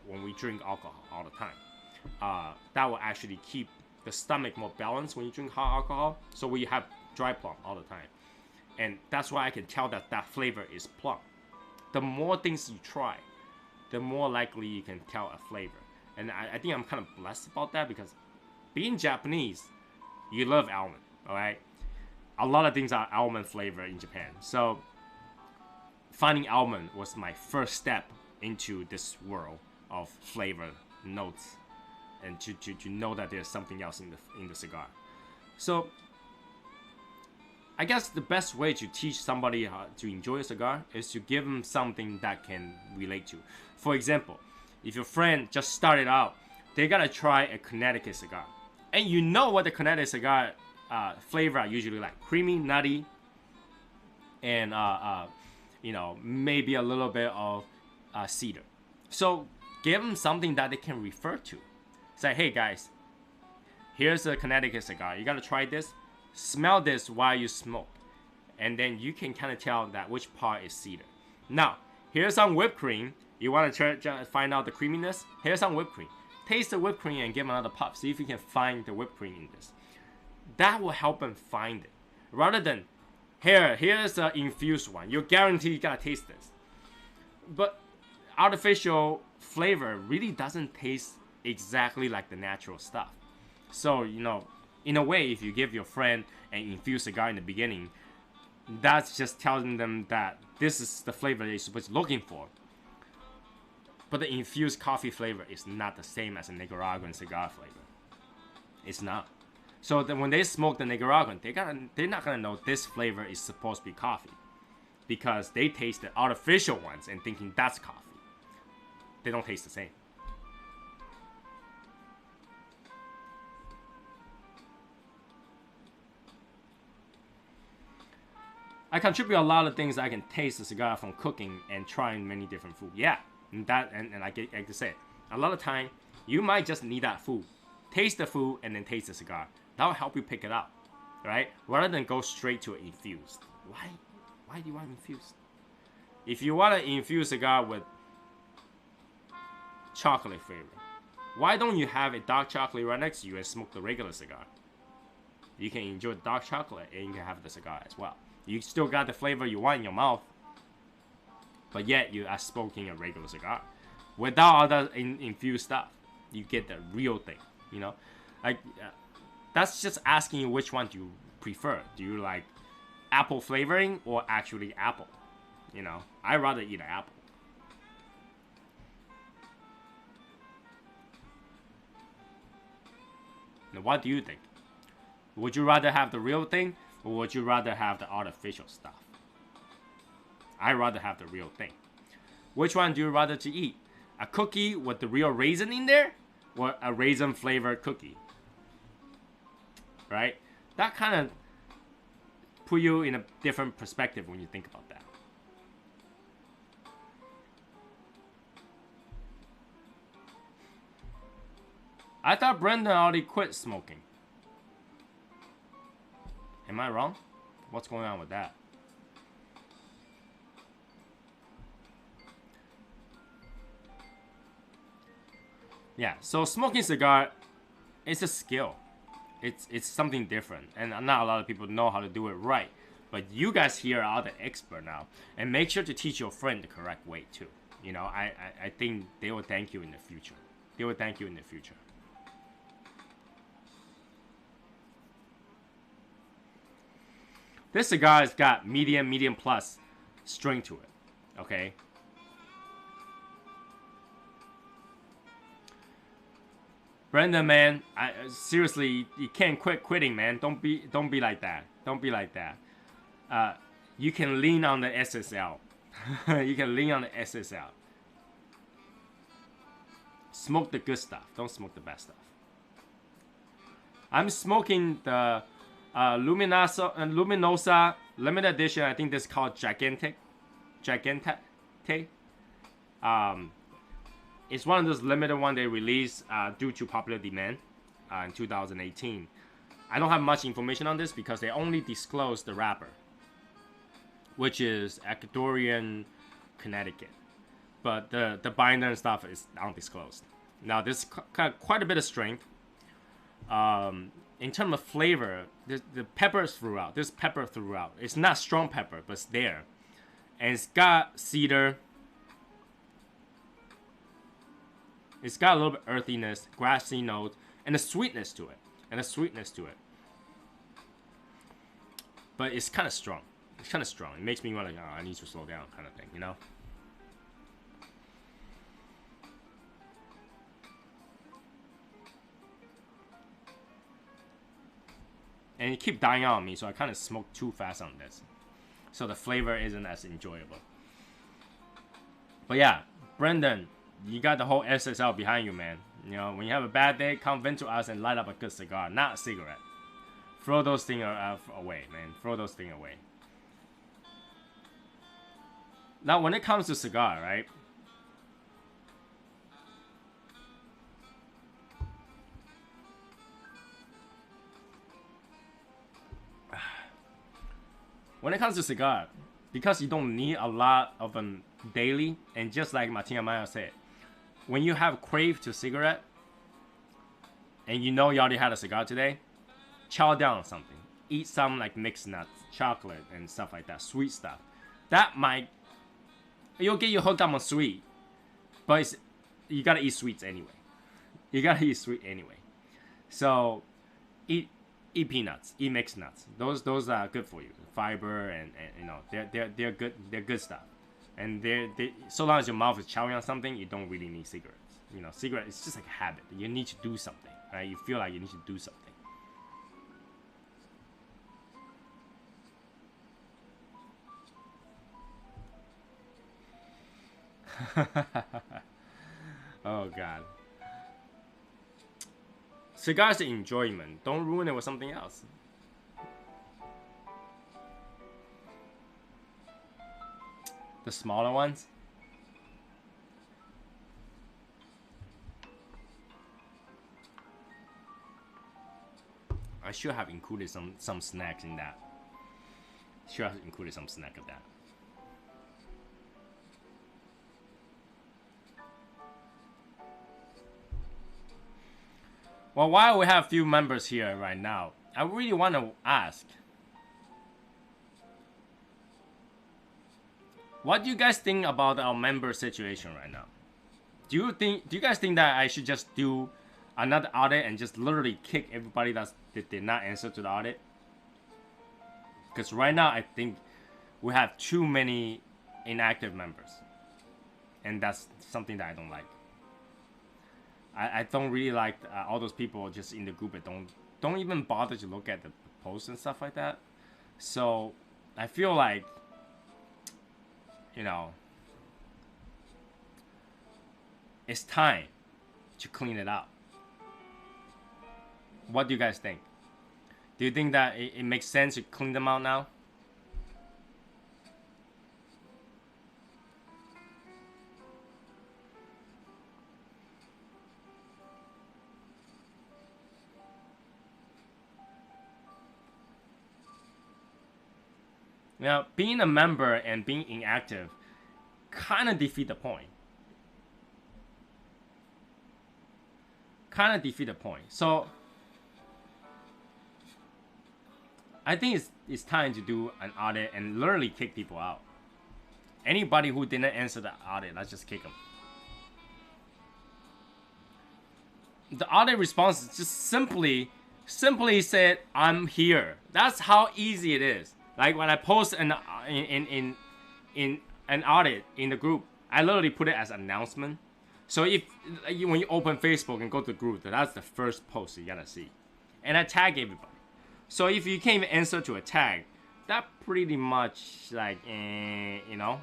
when we drink alcohol all the time. That will actually keep the stomach more balanced when you drink hot alcohol. So we have dry plum all the time. And that's why I can tell that flavor is plum. The more things you try, the more likely you can tell a flavor. And I think I'm kind of blessed about that because being Japanese, you love almond, all right? A lot of things are almond flavor in Japan. So finding almond was my first step into this world of flavor notes and to know that there's something else in the cigar. So I guess the best way to teach somebody how to enjoy a cigar is to give them something that can relate to. For example, if your friend just started out, they gotta try a Connecticut cigar, and you know what the Connecticut cigar flavor are usually like: creamy, nutty, and maybe a little bit of cedar. So give them something that they can refer to. Say, hey guys, here's a Connecticut cigar. You gotta try this. Smell this while you smoke, and then you can kind of tell that which part is cedar. Now, here's some whipped cream. You want to find out the creaminess? Here's some whipped cream. Taste the whipped cream and give another puff. See if you can find the whipped cream in this. That will help them find it. Rather than, here's the infused one. You're guaranteed you gotta taste this. But artificial flavor really doesn't taste exactly like the natural stuff. So, in a way, if you give your friend an infused cigar in the beginning, that's just telling them that this is the flavor they're supposed to be looking for. But the infused coffee flavor is not the same as a Nicaraguan cigar flavor. It's not. So then when they smoke the Nicaraguan, they're not gonna know this flavor is supposed to be coffee, because they taste the artificial ones and thinking that's coffee. They don't taste the same. I contribute a lot of things I can taste the cigar from cooking and trying many different food. Yeah, and I can say, a lot of time you might just need that food. Taste the food and then taste the cigar. That will help you pick it up, right? Rather than go straight to infused. Why do you want infused? If you want to infuse cigar with chocolate flavor, why don't you have a dark chocolate right next to you and smoke the regular cigar? You can enjoy the dark chocolate and you can have the cigar as well. You still got the flavor you want in your mouth, but yet you are smoking a regular cigar. Without all that infused stuff, you get the real thing, that's just asking you which one do you prefer. Do you like apple flavoring or actually apple? You know, I'd rather eat an apple. Now, what do you think? Would you rather have the real thing, or would you rather have the artificial stuff? I'd rather have the real thing. Which one do you rather to eat? A cookie with the real raisin in there, or a raisin flavored cookie? Right? That kind of put you in a different perspective when you think about that. I thought Brendan already quit smoking. Am I wrong? What's going on with that? Yeah, so smoking cigar, it's a skill. It's something different, and not a lot of people know how to do it right. But you guys here are the expert now, and make sure to teach your friend the correct way too. You know, I think they will thank you in the future. They will thank you in the future. This cigar has got medium plus string to it. Okay. Brendan, man, seriously, you can't quit quitting, man. Don't be like that. Don't be like that. You can lean on the SSL. You can lean on the SSL. Smoke the good stuff. Don't smoke the bad stuff. I'm smoking the Luminosa limited edition. I think this is called Gigantic. It's one of those limited one they released due to popular demand in 2018. I don't have much information on this because they only disclosed the wrapper, which is Ecuadorian, Connecticut. But the binder and stuff is undisclosed. Now, there's quite a bit of strength. In terms of flavor, the peppers throughout. There's pepper throughout. It's not strong pepper, but it's there. And it's got cedar. It's got a little bit earthiness, grassy note, and a sweetness to it. But it's kind of strong. It makes me want to, I need to slow down kind of thing, you know? And it keep dying out on me, so I kind of smoke too fast on this. So the flavor isn't as enjoyable. But yeah, Brendan, you got the whole SSL behind you, man. You know, when you have a bad day, come vent to us and light up a good cigar, not a cigarette. Throw those things away, man. Throw those things away. Now, when it comes to cigar, right? When it comes to cigar, because you don't need a lot of them daily, and just like Martina Maya said, when you have crave to cigarette, and you know you already had a cigar today, chow down on something. Eat some like mixed nuts, chocolate, and stuff like that, sweet stuff. That might, you'll get you hooked up on sweet, but you gotta eat sweets anyway. You gotta eat sweet anyway. So, eat peanuts, eat mixed nuts. Those are good for you. Fiber and you know they're good. They're good stuff. And they so long as your mouth is chowing on something, you don't really need cigarettes. You know, cigarette it's just like a habit. You need to do something, right? You feel like you need to do something. Oh God. Cigars are enjoyment. Don't ruin it with something else. The smaller ones. I should have included some snacks in that. Should have included some snack of that. Well, while we have a few members here right now, I really want to ask, what do you guys think about our member situation right now? Do you guys think that I should just do another audit and just literally kick everybody that did not answer to the audit? Because right now I think we have too many inactive members, and that's something that I don't like. I don't really like all those people just in the group that don't even bother to look at the posts and stuff like that. So I feel like, you know, it's time to clean it up. What do you guys think? Do you think that it makes sense to clean them out now? Now, being a member and being inactive kind of defeat the point. So I think it's time to do an audit and literally kick people out. Anybody who didn't answer the audit, let's just kick them. The audit response is just simply said, "I'm here." That's how easy it is. Like when I post in an audit in the group, I literally put it as an announcement. So if when you open Facebook and go to the group, that's the first post you gotta see, and I tag everybody. So if you can't even answer to a tag, that pretty much like you know.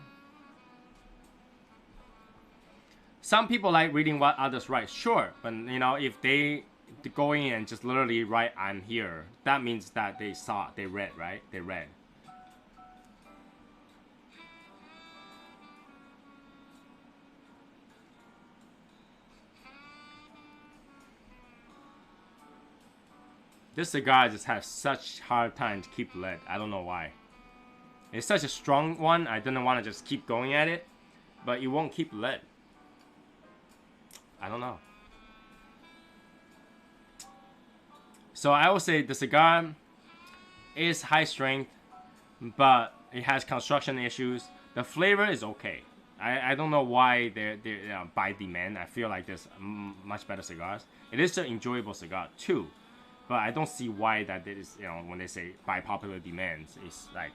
Some people like reading what others write, sure, but you know, if they go in and just literally write "I'm here," that means that they saw, they read, right? They read. This cigar just has such hard time to keep lit. I don't know why. It's such a strong one. I didn't want to just keep going at it, but it won't keep lit. I don't know. So I would say the cigar is high strength, but it has construction issues. The flavor is okay. I don't know why they're by demand. I feel like there's much better cigars. It is an enjoyable cigar too. But I don't see why that is, you know, when they say by popular demand, it's like,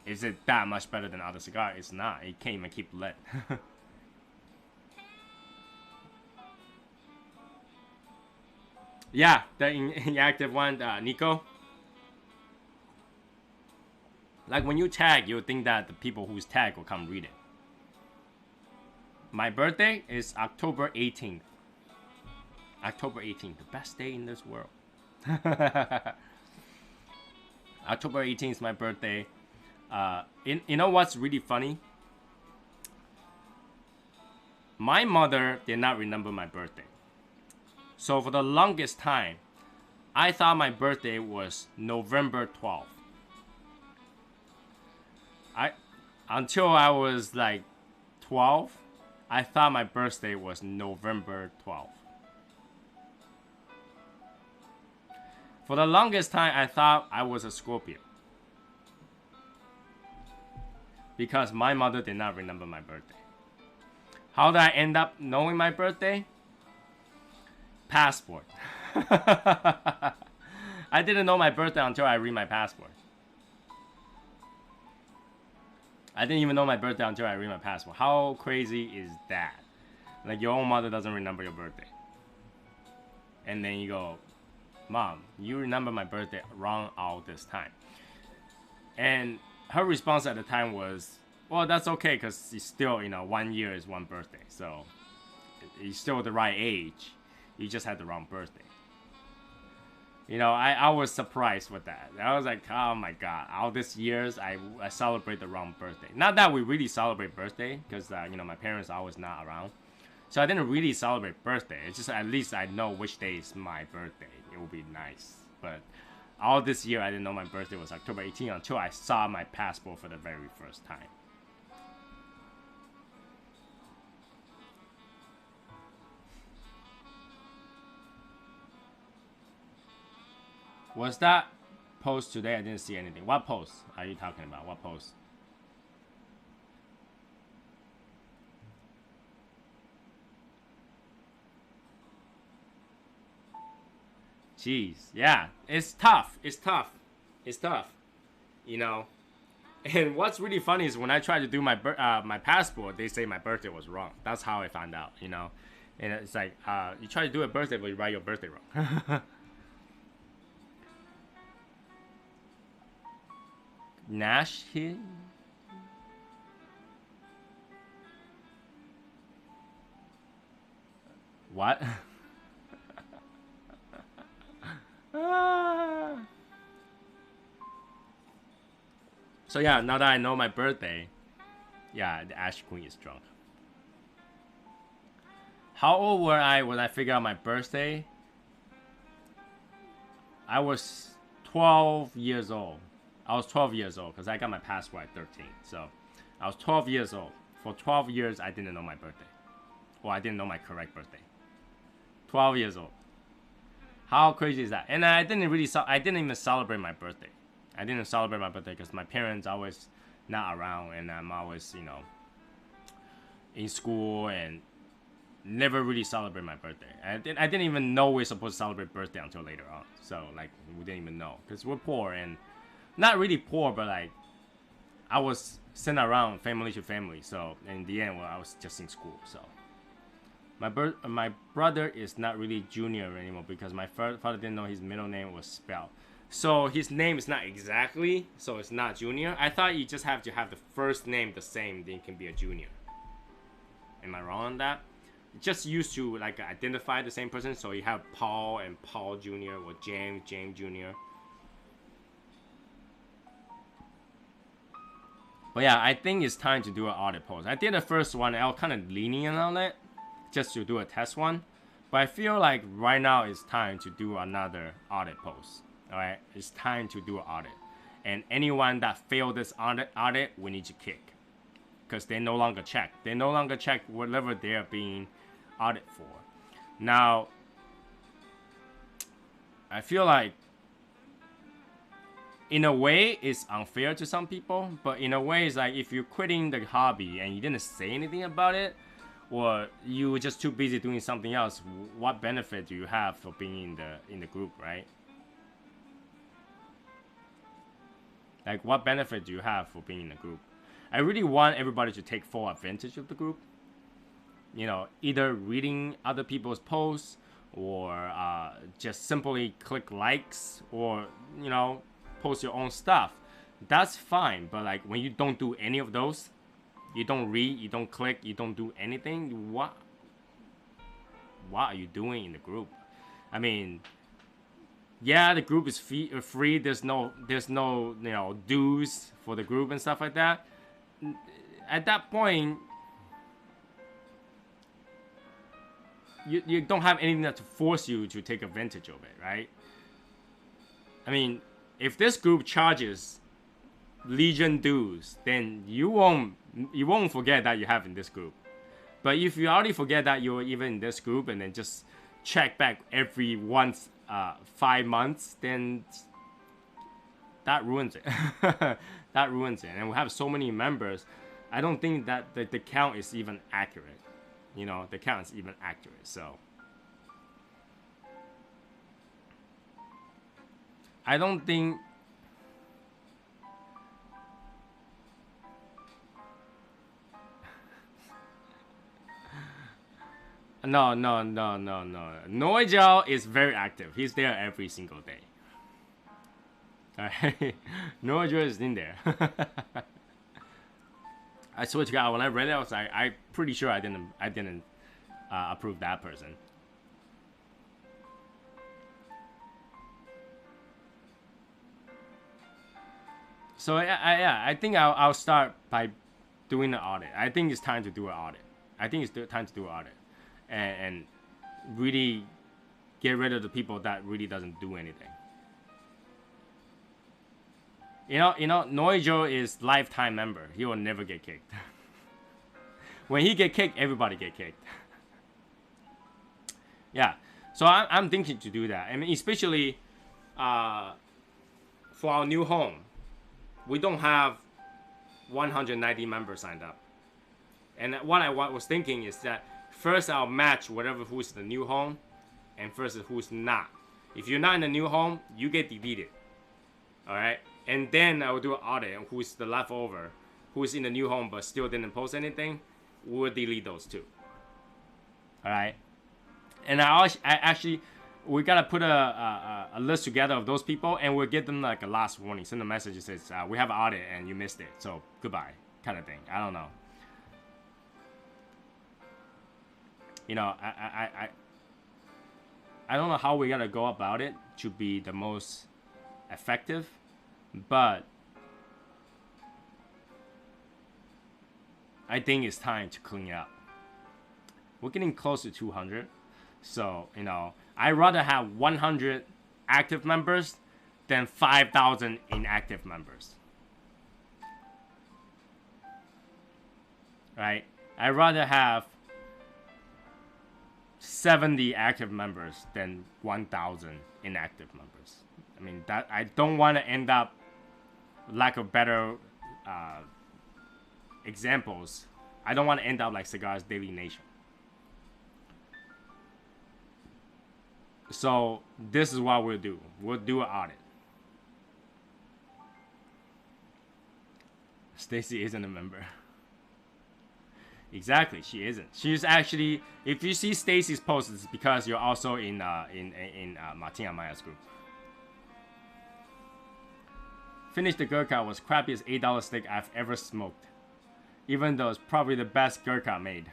is it that much better than other cigar? It's not. It can't even keep lit. Yeah, the inactive one, Nico. Like when you tag, you'll think that the people who's tagged will come read it. My birthday is October 18th. October 18th, the best day in this world. October 18th is my birthday. You know what's really funny? My mother did not remember my birthday. So for the longest time, I thought my birthday was November 12th. Until I was like 12, I thought my birthday was November 12th. For the longest time, I thought I was a Scorpio. Because my mother did not remember my birthday. How did I end up knowing my birthday? Passport. I didn't know my birthday until I read my passport. I didn't even know my birthday until I read my passport. How crazy is that? Like your own mother doesn't remember your birthday. And then you go, "Mom, you remember my birthday wrong all this time." And her response at the time was, "Well, that's okay, because it's still, you know, 1 year is one birthday. So you're still the right age. You just had the wrong birthday." You know, I was surprised with that. I was like, oh my god, all these years I celebrate the wrong birthday. Not that we really celebrate birthday, because you know, my parents are always not around. So I didn't really celebrate birthday. It's just at least I know which day is my birthday. It would be nice. But all this year I didn't know my birthday was October 18th until I saw my passport for the very first time. Was that post today? I didn't see anything. What post are you talking about? What post? Jeez, yeah, it's tough. It's tough. It's tough. You know, And what's really funny is when I tried to do my passport, they say my birthday was wrong. That's how I found out, you know. And it's like, you try to do a birthday, but you write your birthday wrong. Nash here. What? So yeah, now that I know my birthday, yeah, the Ash Queen is drunk. How old were I when I figured out my birthday? I was 12 years old. I was 12 years old because I got my passport at 13. So I was 12 years old. For 12 years, I didn't know my birthday. Or I didn't know my correct birthday. 12 years old. How crazy is that? And I didn't even celebrate my birthday. I didn't celebrate my birthday because my parents always not around, and I'm always, you know, in school and never really celebrate my birthday. I didn't even know we're supposed to celebrate birthday until later on. So like we didn't even know because we're poor, and not really poor, but like I was sent around family to family. So in the end, well, I was just in school. So my brother is not really Junior anymore because my father didn't know his middle name was spelled. So his name is not exactly, so it's not Junior. I thought you just have to have the first name the same, then you can be a Junior. Am I wrong on that? Just used to like identify the same person, so you have Paul and Paul Jr. or James Jr. But yeah, I think it's time to do an audit post. I did the first one, I was kind of lenient on it, just to do a test one. But I feel like right now it's time to do another audit post. Alright, it's time to do an audit. And anyone that failed this audit, we need to kick. Because they no longer check. They no longer check whatever they're being audited for. Now, I feel like in a way it's unfair to some people, but in a way it's like if you're quitting the hobby and you didn't say anything about it, or you were just too busy doing something else, what benefit do you have for being in the group, right? Like, what benefit do you have for being in the group? I really want everybody to take full advantage of the group. You know, either reading other people's posts, or just simply click likes, or, you know, post your own stuff. That's fine, but like when you don't do any of those, you don't read, you don't click, you don't do anything, what are you doing in the group? I mean, yeah, the group is free. There's no you know, dues for the group and stuff like that. At that point, you don't have anything that to force you to take advantage of it, right? I mean, if this group charges Legion dues, then you won't forget that you have in this group. But if you already forget that you're even in this group and then just check back every 5 months, then that ruins it. That ruins it. And we have so many members, I don't think that the count is even accurate. You know, the count is even accurate. So I don't think No. Giorgio is very active. He's there every single day. Alright. Giorgio is in there. I swear to God, when I read it, I was like, I'm pretty sure I didn't approve that person. So yeah, I think I'll start by doing an audit. I think it's time to do an audit. And really get rid of the people that really doesn't do anything. You know, Giorgio is lifetime member. He will never get kicked. When he get kicked, everybody get kicked. Yeah, so I'm thinking to do that. I mean, especially for our new home, we don't have 190 members signed up. And what I was thinking is that first I'll match whatever who's the new home, and first who's not. If you're not in the new home, you get deleted. All right. and then I will do an audit on who's the leftover, who's in the new home but still didn't post anything. We'll delete those too. All right, and I actually we gotta put a list together of those people, and we'll give them like a last warning. Send a message that says we have an audit and you missed it, so goodbye, kind of thing. I don't know. You know, I don't know how we gotta go about it to be the most effective, but I think it's time to clean up. We're getting close to 200, so you know, I'd rather have 100 active members than 5,000 inactive members. Right? I'd rather have 70 active members than 1,000 inactive members. I mean, that I don't want to end up, lack of better examples, I don't want to end up like Cigar's Daily Nation. So this is what we'll do. We'll do an audit. Stacy isn't a member. Exactly, she isn't. She's actually, if you see Stacy's post, it's because you're also in Martin Amaya's group. Finish the Gurkha was crappiest $8 steak I've ever smoked. Even though it's probably the best Gurkha made.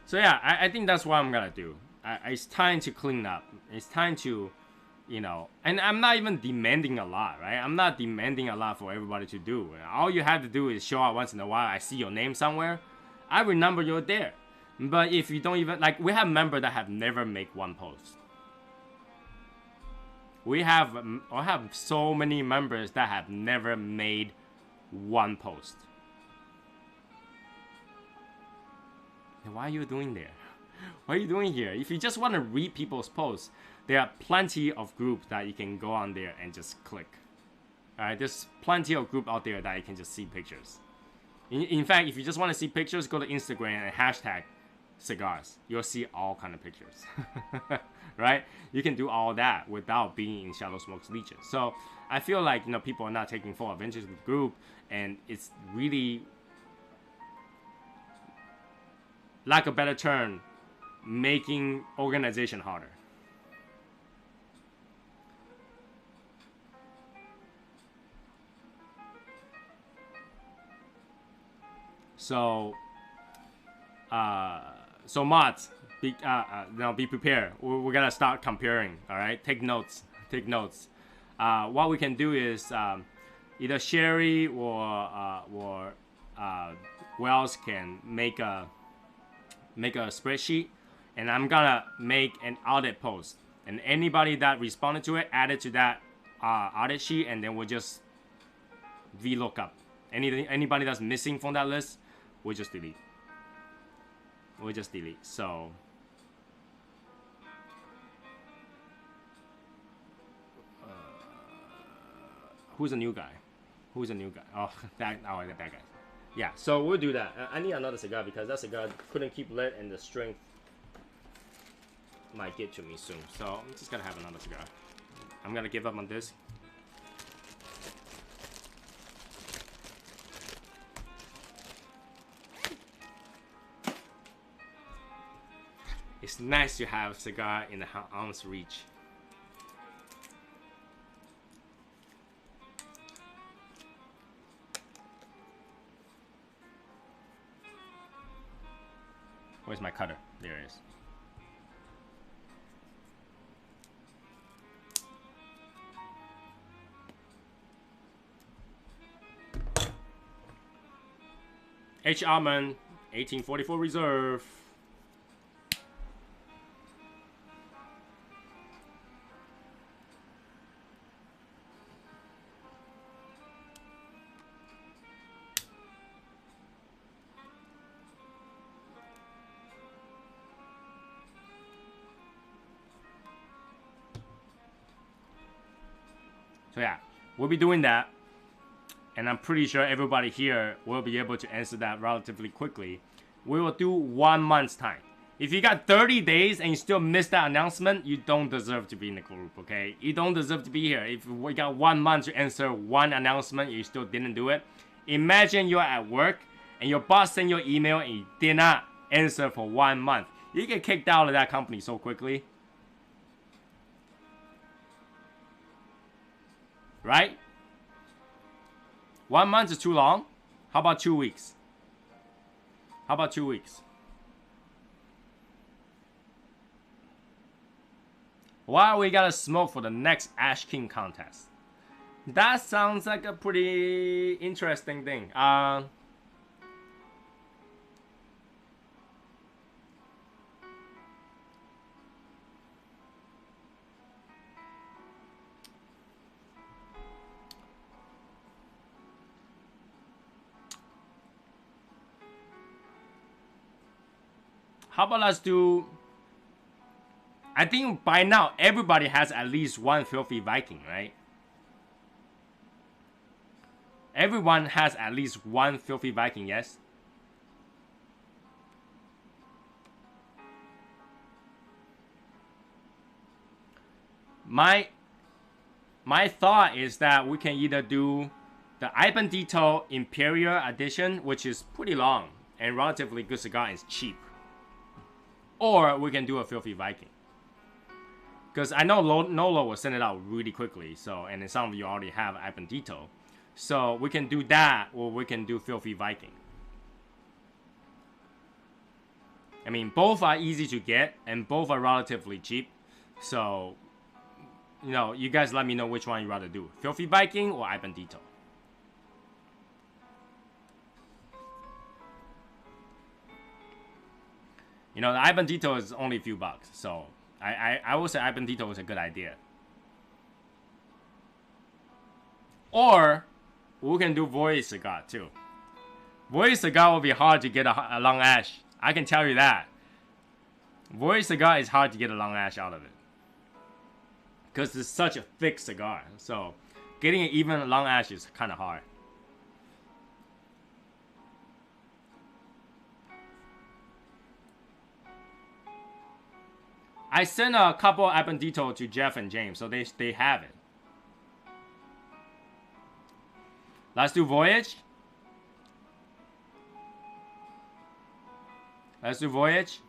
So yeah, I think that's what I'm gonna do. It's time to clean up. It's time to, you know, and I'm not even demanding a lot, right? I'm not demanding a lot for everybody to do. All you have to do is show up once in a while. I see your name somewhere, I remember you're there. But if you don't even, like, we have members that have never made one post. I have so many members that have never made one post. Why are you doing there? What are you doing here? If you just want to read people's posts, there are plenty of groups that you can go on there and just click. Alright, there's plenty of groups out there that you can just see pictures. In fact, if you just want to see pictures, go to Instagram and hashtag cigars. You'll see all kind of pictures. Right? You can do all that without being in Shadow Smoke's Legion. So I feel like, you know, people are not taking full advantage of the group, and it's really, lack of a better term, making organization harder. So mods, be prepared. We're gonna start comparing. All right, take notes. Take notes. What we can do is either Sherry or Wells can make a spreadsheet, and I'm gonna make an audit post, and anybody that responded to it, add it to that audit sheet, and then we'll just VLOOKUP. Anybody that's missing from that list, we'll just delete. So who's a new guy? Oh, that guy. Yeah, so we'll do that. I need another cigar because that cigar couldn't keep lit, and the strength might get to me soon. So I'm just gonna have another cigar. I'm gonna give up on this. It's nice to have a cigar in the arm's reach. Where's my cutter? There it is. H. Almond, 1844 Reserve. So yeah, we'll be doing that, and I'm pretty sure everybody here will be able to answer that relatively quickly. We will do 1 month's time. If you got 30 days and you still missed that announcement, you don't deserve to be in the group, okay? You don't deserve to be here. If we got 1 month to answer one announcement, you still didn't do it. Imagine you're at work and your boss sent you an email and you did not answer for 1 month. You get kicked out of that company so quickly. Right? 1 month is too long. How about 2 weeks? How about 2 weeks? Why we gotta smoke for the next Ash King contest? That sounds like a pretty interesting thing. How about let's do... I think by now everybody has at least one Filthy Viking, right? Everyone has at least one Filthy Viking, yes? My thought is that we can either do the Ibandito Imperial Edition, which is pretty long and relatively good cigar and it's cheap. Or we can do a Filthy Viking. Because I know Nolo will send it out really quickly, so, and then some of you already have Ibandito. So we can do that, or we can do Filthy Viking. I mean, both are easy to get, and both are relatively cheap. So, you know, you guys let me know which one you'd rather do. Filthy Viking or Ibandito. You know, the Ibandito is only a few bucks, so I would say Ibandito is a good idea. Or we can do Voyage Cigar too. Voyage Cigar will be hard to get a long ash. I can tell you that. Voyage Cigar is hard to get a long ash out of it. Because it's such a thick cigar. So getting an even long ash is kind of hard. I sent a couple of Ibandito to Jeff and James, so they have it. Let's do Voyage. Let's do Voyage.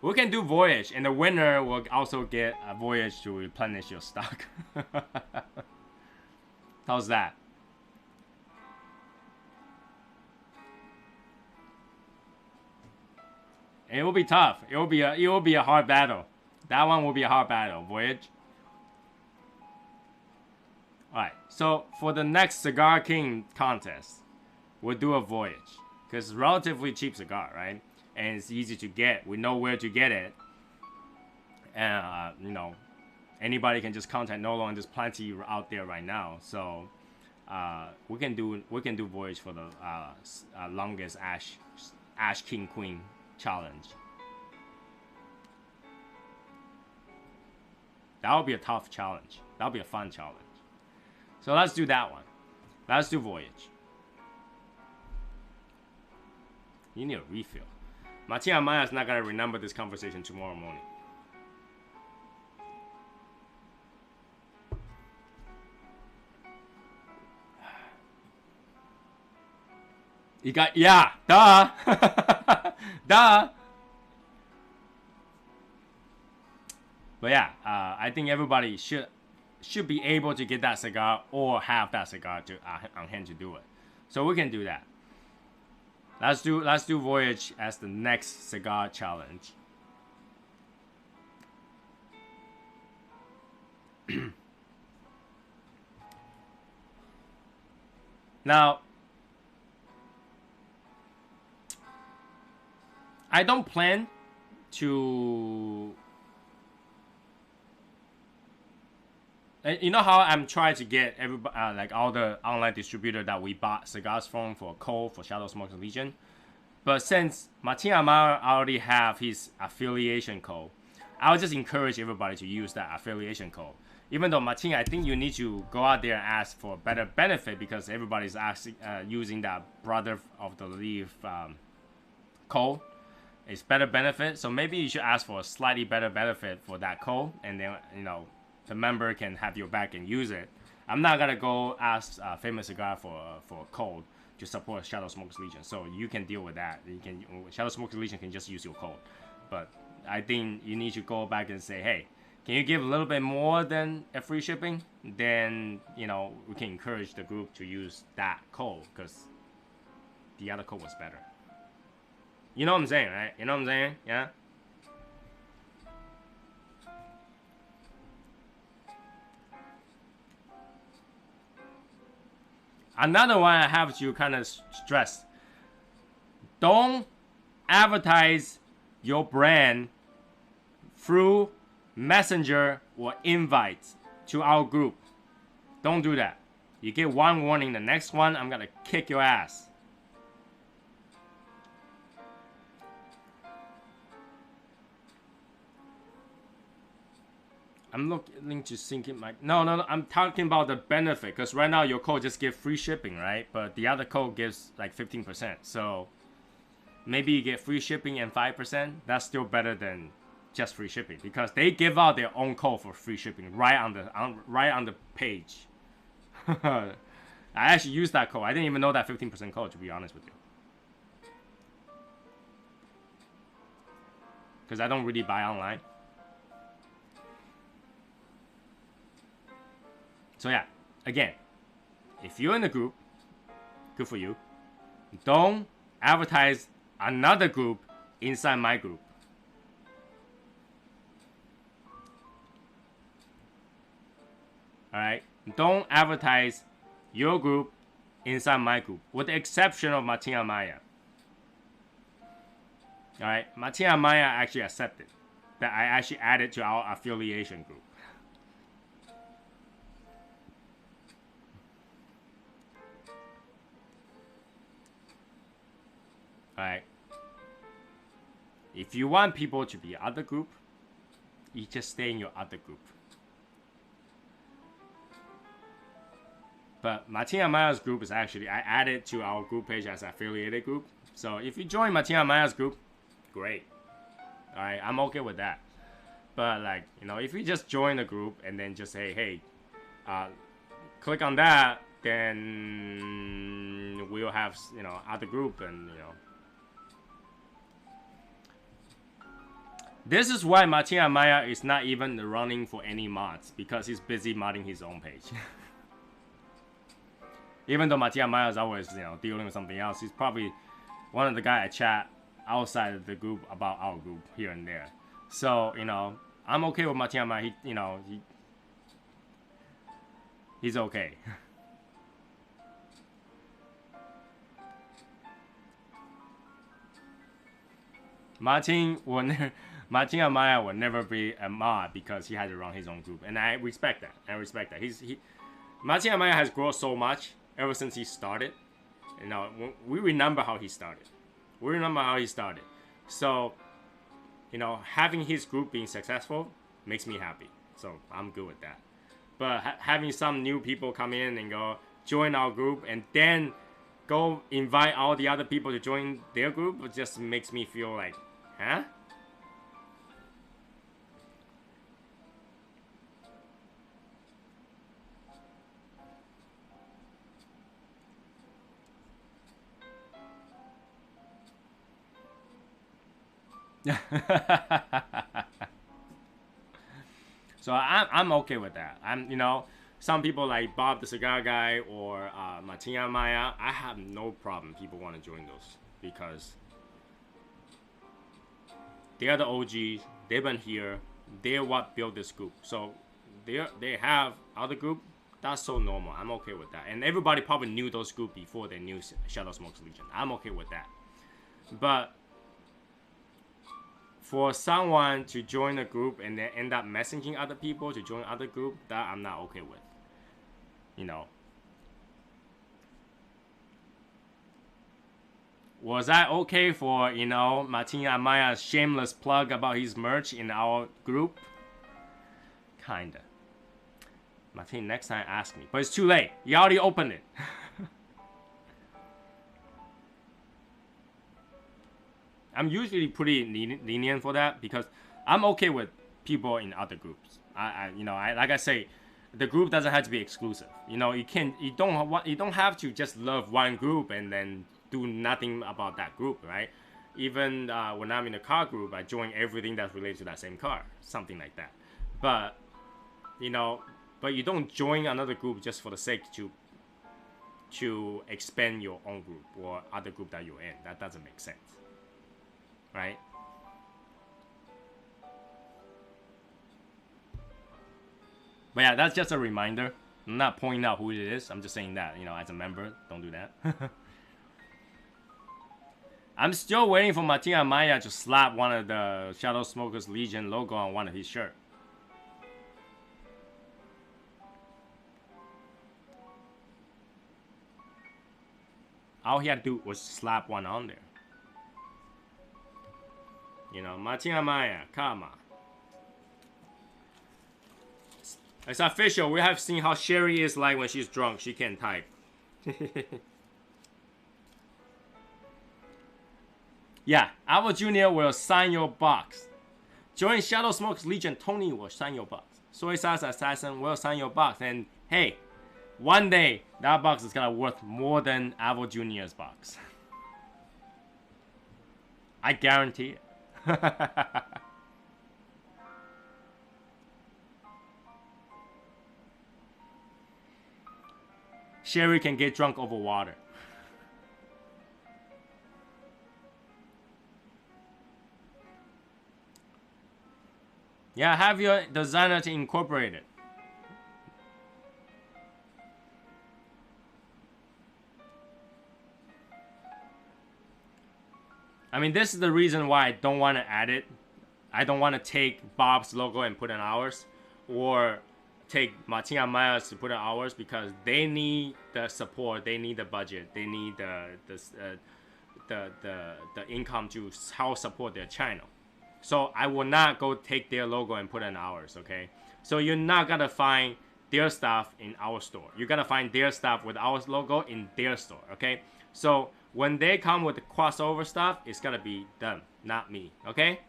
We can do Voyage, and the winner will also get a Voyage to replenish your stock. How's that? It will be tough. It will be a hard battle. That one will be a hard battle. Voyage. Alright, so for the next Cigar King contest, we'll do a Voyage. Because it's relatively cheap cigar, right? And it's easy to get. We know where to get it. And, you know, anybody can just contact Nolo, and there's plenty out there right now. So, we can do Voyage for the longest Ash King Queen challenge. That would be a tough challenge. That would be a fun challenge. So let's do that one. Let's do Voyage. You need a refill. Matia Maya's not gonna remember this conversation tomorrow morning. You got, yeah, duh. Duh. But yeah, I think everybody should be able to get that cigar or have that cigar to on hand to do it. So we can do that. Let's do Voyage as the next cigar challenge. Now, I don't plan to... You know how I'm trying to get everybody, like all the online distributor that we bought cigars from for Cole, for Shadow Smoke Legion. But since Martin Amar already have his affiliation code, I'll just encourage everybody to use that affiliation code. Even though Martin, I think you need to go out there and ask for better benefit because everybody's asking, using that Brother of the Leaf code. it's better benefit. So maybe you should ask for a slightly better benefit for that code, and then the member can have your back and use it. I'm not gonna go ask Famous Cigar for a code to support Shadow Smoke's Legion, so you can deal with that. Shadow Smoke's Legion can just use your code, but I think you need to go back and say, hey, can you give a little bit more than a free shipping? Then we can encourage the group to use that code because the other code was better. You know what I'm saying, right? You know what I'm saying? Yeah. Another one I have to kind of stress. Don't advertise your brand through messenger or invites to our group. Don't do that. You get one warning, the next one, I'm gonna kick your ass. I'm looking to sync it. No. I'm talking about the benefit because right now your code just gives free shipping, right? But the other code gives like 15%. So maybe you get free shipping and 5%. That's still better than just free shipping because they give out their own code for free shipping right on the page. I actually used that code. I didn't even know that 15% code, to be honest with you, because I don't really buy online. So yeah, again, if you're in the group, good for you. Don't advertise another group inside my group. Alright? Don't advertise your group inside my group, with the exception of Martina Maya. Alright? Martina Maya actually accepted that I actually added to our affiliation group. Alright. If you want people to be other group, you just stay in your other group. But Martina Maya's group is actually, I added to our group page as an affiliated group. So if you join Martina Maya's group, great. Alright, I'm okay with that. But like, if you just join the group and then just say, hey, click on that, then we'll have, other group and, This is why Martina Maya is not even running for any mods, because he's busy modding his own page. Even though Martina Maya is always, dealing with something else, he's probably one of the guys I chat outside of the group about our group here and there. So, I'm okay with Martina Maya. He's okay. Martina Maya will never be a mod because he had to run his own group, and I respect that. Martina Maya has grown so much ever since he started. We remember how he started. So, having his group being successful makes me happy. So I'm good with that. But having some new people come in and go join our group and then go invite all the other people to join their group, it just makes me feel like, huh? So I'm okay with that. Some people like Bob the Cigar Guy or Martina Maya, I have no problem people want to join those because they are the OGs. They've been here. They're what built this group. So they have other group. That's so normal. I'm okay with that. And everybody probably knew those group before they knew Shadow Smoke's Legion. I'm okay with that. But for someone to join a group and then end up messaging other people to join other group, that I'm not okay with. Was I okay for, Martina Maya's shameless plug about his merch in our group? Kinda. Martin, next time ask me. But it's too late. You already opened it. I'm usually pretty lenient for that because I'm okay with people in other groups. Like I say, the group doesn't have to be exclusive. You don't have to just love one group and then do nothing about that group, right? Even when I'm in a car group, I join everything that's related to that same car, something like that. But but you don't join another group just for the sake to expand your own group or other group that you're in. That doesn't make sense, right? But yeah, that's just a reminder. I'm not pointing out who it is. I'm just saying that, as a member, don't do that. I'm still waiting for Martin Maya to slap one of the Shadow Smokers Legion logo on one of his shirts. All he had to do was slap one on there. Martin Maya, come on. It's official. We have seen how Sherry is like when she's drunk. She can't type. Yeah, Alva Jr. will sign your box. Join Shadow Smokers Legion. Tony will sign your box. SoySauceAssassin will sign your box. And hey, one day that box is gonna worth more than Alva Jr.'s box. I guarantee it. Sherry can get drunk over water. Yeah, have your designer to incorporate it. I mean, this is the reason why I don't want to add it. I don't want to take Bob's logo and put in ours, or take Martin Amaya's to put in ours, because they need the support, they need the budget, they need the income to help support their channel. So I will not go take their logo and put in ours, okay? So you're not gonna find their stuff in our store. You're gonna find their stuff with our logo in their store, okay? So when they come with the crossover stuff, it's gonna be them, not me, okay?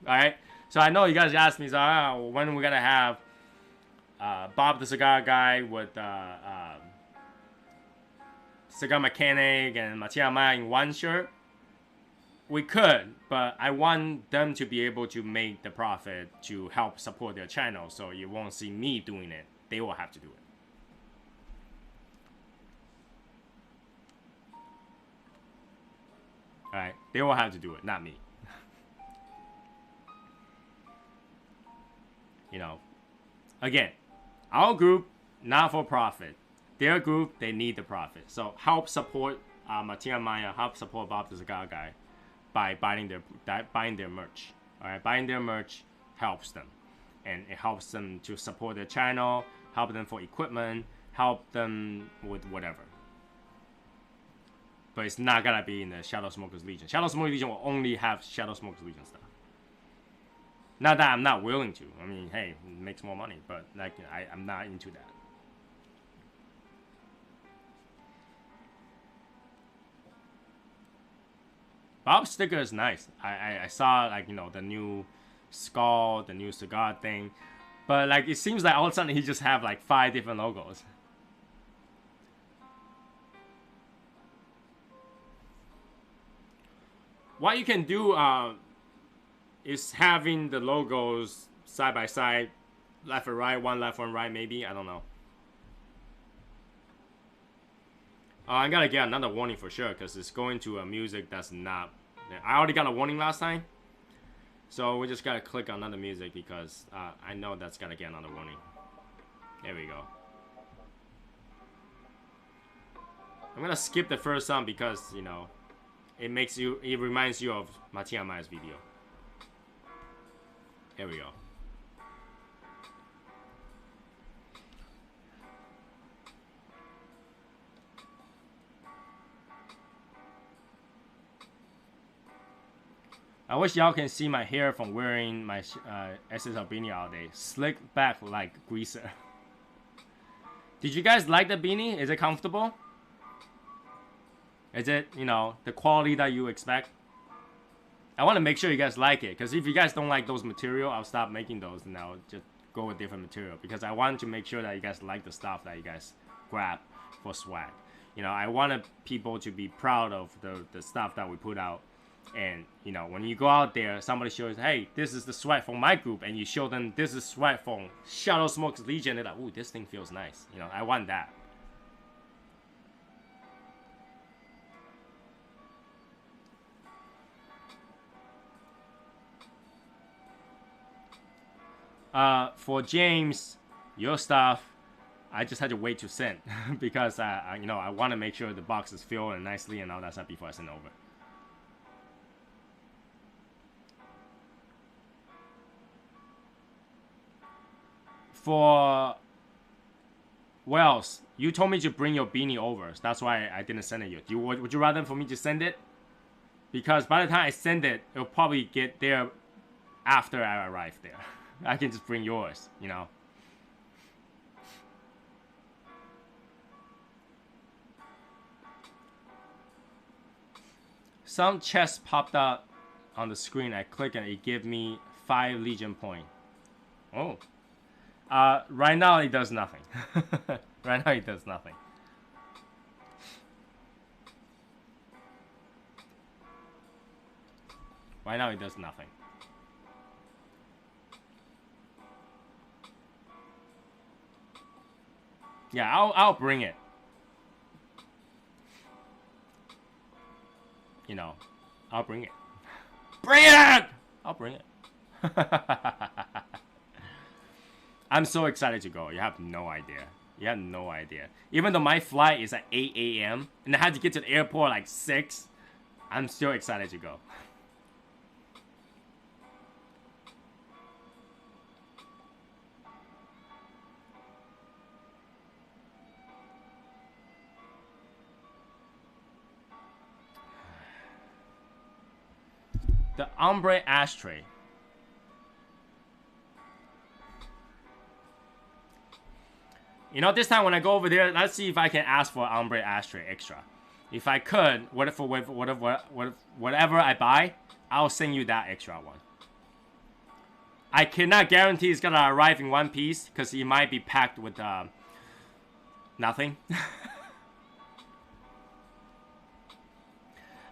All right. So I know you guys asked me, so when are we gonna have Bob the Cigar Guy with Cigar Mechanic and Martin Maya in one shirt? We could, but I want them to be able to make the profit to help support their channel, so you won't see me doing it. They will have to do it. Alright, they will have to do it, not me. Again, our group, not for profit. Their group, they need the profit. So help support Martin Maya, help support Bob the Cigar Guy by buying their merch. Alright, buying their merch helps them. And it helps them to support their channel, help them for equipment, help them with whatever. But it's not gonna be in the Shadow Smokers Legion. Shadow Smokers Legion will only have Shadow Smokers Legion stuff. Not that I'm not willing to. I mean, hey, it makes more money, but like I'm not into that. Bob's sticker is nice. I saw like the new skull, the new cigar thing, but like it seems like all of a sudden he just have like 5 different logos. What you can do is having the logos side by side, left and right, one left, one right, maybe. I don't know. I gotta get another warning for sure, because it's going to a music that's not. I already got a warning last time, so we just gotta click on another music because I know that's gotta get another warning. There we go. I'm gonna skip the first song because it reminds you of Martin Amaya's video. Here we go. I wish y'all can see my hair from wearing my SSL beanie all day. Slick back like greaser. Did you guys like the beanie? Is it comfortable? Is it, the quality that you expect? I want to make sure you guys like it, because if you guys don't like those material, I'll stop making those and I'll just go with different material, because I want to make sure that you guys like the stuff that you guys grab for swag. You know, I wanted people to be proud of the stuff that we put out. And, you know, when you go out there, somebody shows, hey, this is the swag from my group, and you show them this is swag from Shadow Smoke's Legion, they're like, ooh, this thing feels nice. You know, I want that. For James, your stuff, I just had to wait to send because you know, I want to make sure the box is filled and nicely and all that stuff before I send over. For Wells, you told me to bring your beanie over, so that's why I didn't send it yet. Would you rather for me to send it? Because by the time I send it, it'll probably get there after I arrive there. I can just bring yours, you know. Some chest popped out on the screen. I clicked and it gave me 5 Legion point. Oh. Right now it does nothing. Right now it does nothing. Right now it does nothing. Yeah, I'll bring it. You know, I'll bring it. Bring it! I'll bring it. I'm so excited to go. You have no idea. You have no idea. Even though my flight is at 8 a.m. and I had to get to the airport like 6, I'm still excited to go. The ombre ashtray. You know, this time when I go over there, let's see if I can ask for an ombre ashtray extra. If I could, whatever I buy, I'll send you that extra one. I cannot guarantee it's gonna arrive in one piece because it might be packed with nothing.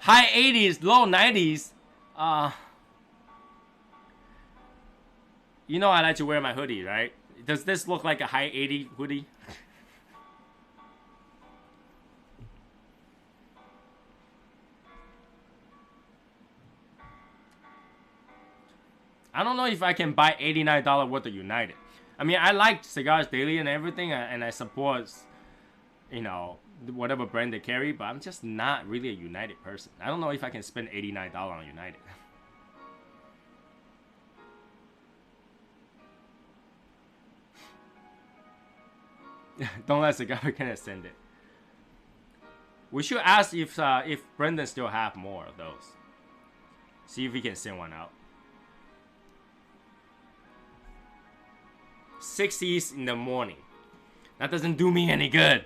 High 80s, low 90s. You know I like to wear my hoodie, right? Does this look like a high 80 hoodie? I don't know if I can buy $89 worth of United. I mean, I like Cigars Daily and everything, and I support, you know, whatever brand they carry, but I'm just not really a United person. I don't know if I can spend $89 on United. Don't let Cigar can send it. We should ask if Brendan still have more of those. See if we can send one out. 6 in the morning. That doesn't do me any good.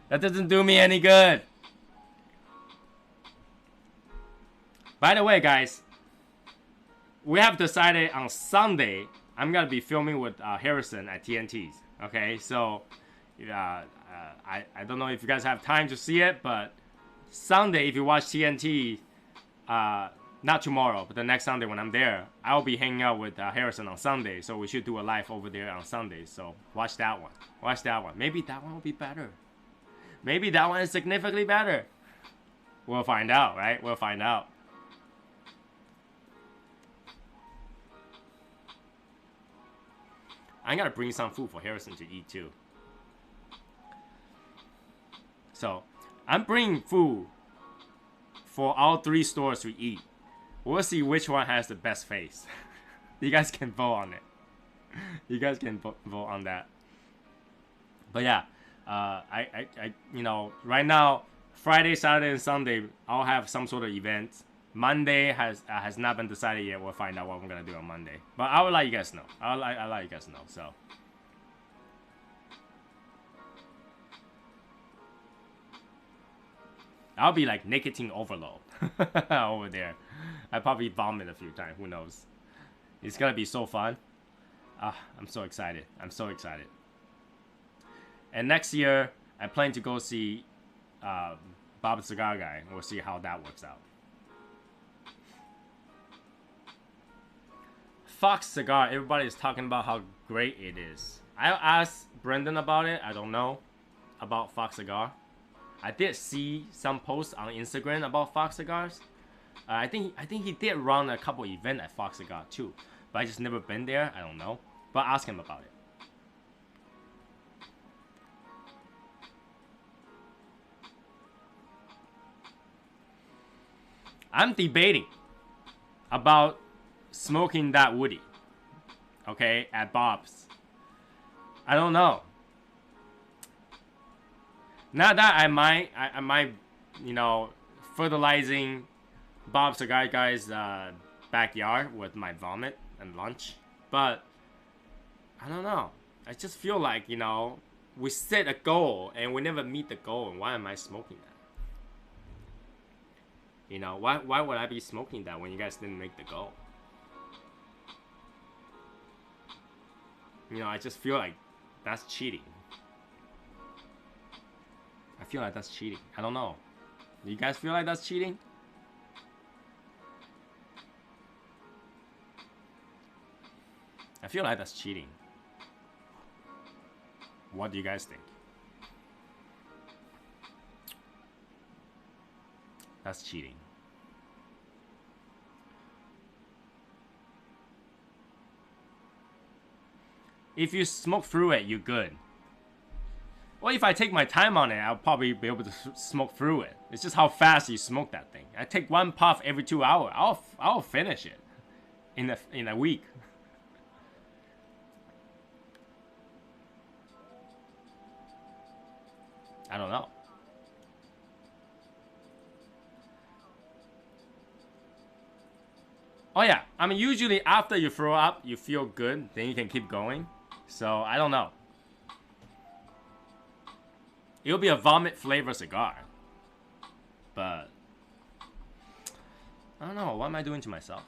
That doesn't do me any good. By the way, guys, we have decided on Sunday I'm gonna be filming with Harrison at TNT's. Okay, so I don't know if you guys have time to see it, but Sunday, if you watch TNT, not tomorrow, but the next Sunday when I'm there, I'll be hanging out with Harrison on Sunday. So we should do a live over there on Sunday. So watch that one. Watch that one. Maybe that one will be better. Maybe that one is significantly better. We'll find out, right? We'll find out. I'm gonna bring some food for Harrison to eat too. So I'm bringing food for all 3 stores to eat. We'll see which one has the best face. You guys can vote on it. You guys can vote on that. But yeah, you know, right now, Friday, Saturday, and Sunday, I'll have some sort of event. Monday has not been decided yet. We'll find out what we're gonna do on Monday. But I will let you guys know. I'll let you guys know. So. I'll be like nicotine overload over there. I probably vomit a few times. Who knows? It's gonna be so fun. I'm so excited. I'm so excited. And next year, I plan to go see Bob the Cigar Guy. We'll see how that works out. Fox Cigar. Everybody is talking about how great it is. I asked Brendan about it. I don't know about Fox Cigar. I did see some posts on Instagram about Fox Cigars. I think he did run a couple events at Fox Cigar too, but I just never been there. I don't know. But ask him about it. I'm debating about smoking that woody, okay, at Bob's. I don't know. Not that I might, you know, fertilizing Bob Cigar Guy's backyard with my vomit and lunch, but I don't know. I just feel like, you know, we set a goal and we never meet the goal, and why am I smoking that? You know, why would I be smoking that when you guys didn't make the goal? You know, I just feel like that's cheating. I feel like that's cheating. I don't know. Do you guys feel like that's cheating? I feel like that's cheating. What do you guys think? That's cheating. If you smoke through it, you're good. Well, if I take my time on it, I'll probably be able to smoke through it. It's just how fast you smoke that thing. I take one puff every 2 hours. I'll finish it in a week. I don't know. Oh yeah, I mean usually after you throw up, you feel good, then you can keep going. So I don't know. It'll be a vomit flavor cigar. But I don't know, what am I doing to myself?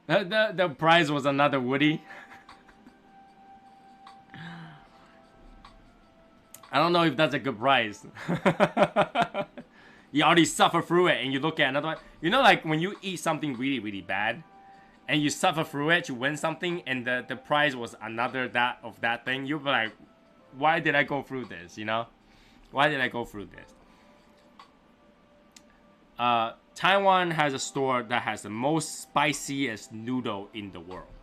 The prize was another Woody. I don't know if that's a good prize. You already suffer through it and you look at another one. You know, like when you eat something really, really bad and you suffer through it, you win something, and the prize was another that thing, you'll be like, why did I go through this, you know? Why did I go through this? Taiwan has a store that has the most spiciest noodle in the world.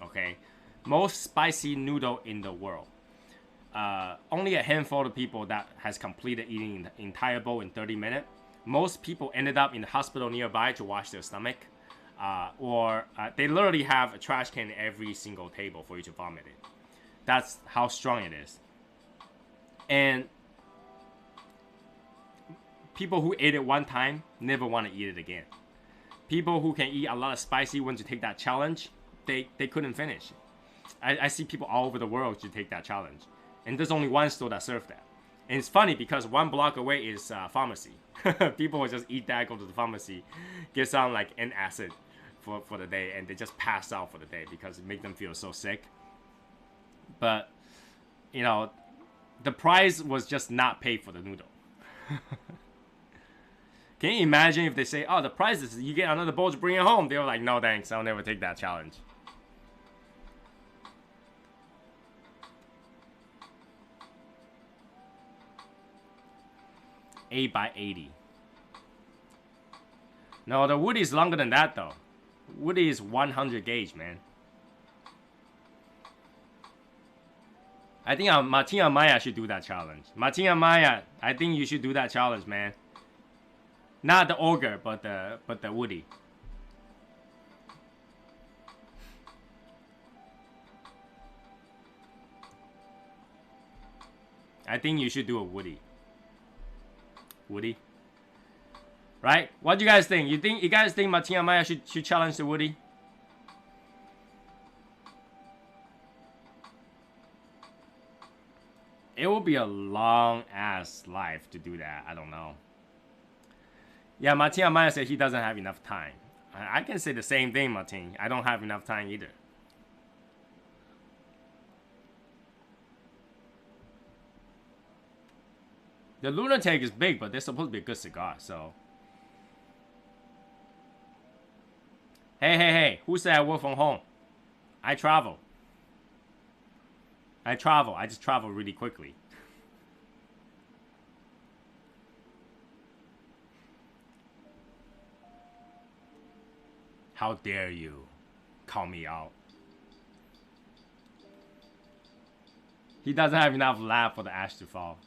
Okay? Most spicy noodle in the world. Only a handful of people that has completed eating the entire bowl in 30 minutes. Most people ended up in the hospital nearby to wash their stomach. Or they literally have a trash can every single table for you to vomit in. That's how strong it is. And people who ate it one time never want to eat it again. People who can eat a lot of spicy want to take that challenge, they couldn't finish. I see people all over the world to take that challenge. And there's only one store that serves that. And it's funny because 1 block away is pharmacy. People will just eat that, go to the pharmacy, get some like antacid for the day, and they just pass out for the day because it makes them feel so sick. But, you know, the price was just not paid for the noodle. Can you imagine if they say, oh, the price is you get another bowl to bring it home? They were like, no thanks, I'll never take that challenge. $8 by $80. No, the wood is longer than that though. Wood is 100 gauge, man. I think Martina Maya should do that challenge. Martina Maya, I think you should do that challenge, man. Not the ogre, but the Woody. I think you should do a Woody. Woody, right? What do you guys think? You guys think Martina Maya should challenge the Woody? It will be a long ass life to do that. I don't know. Yeah, Martin Amaya said he doesn't have enough time. I can say the same thing, Martin. I don't have enough time either. The Lunatic is big, but they're supposed to be a good cigar, so. Hey, who said I work from home? I travel. I just travel really quickly. How dare you call me out? He doesn't have enough lab for the ash to fall.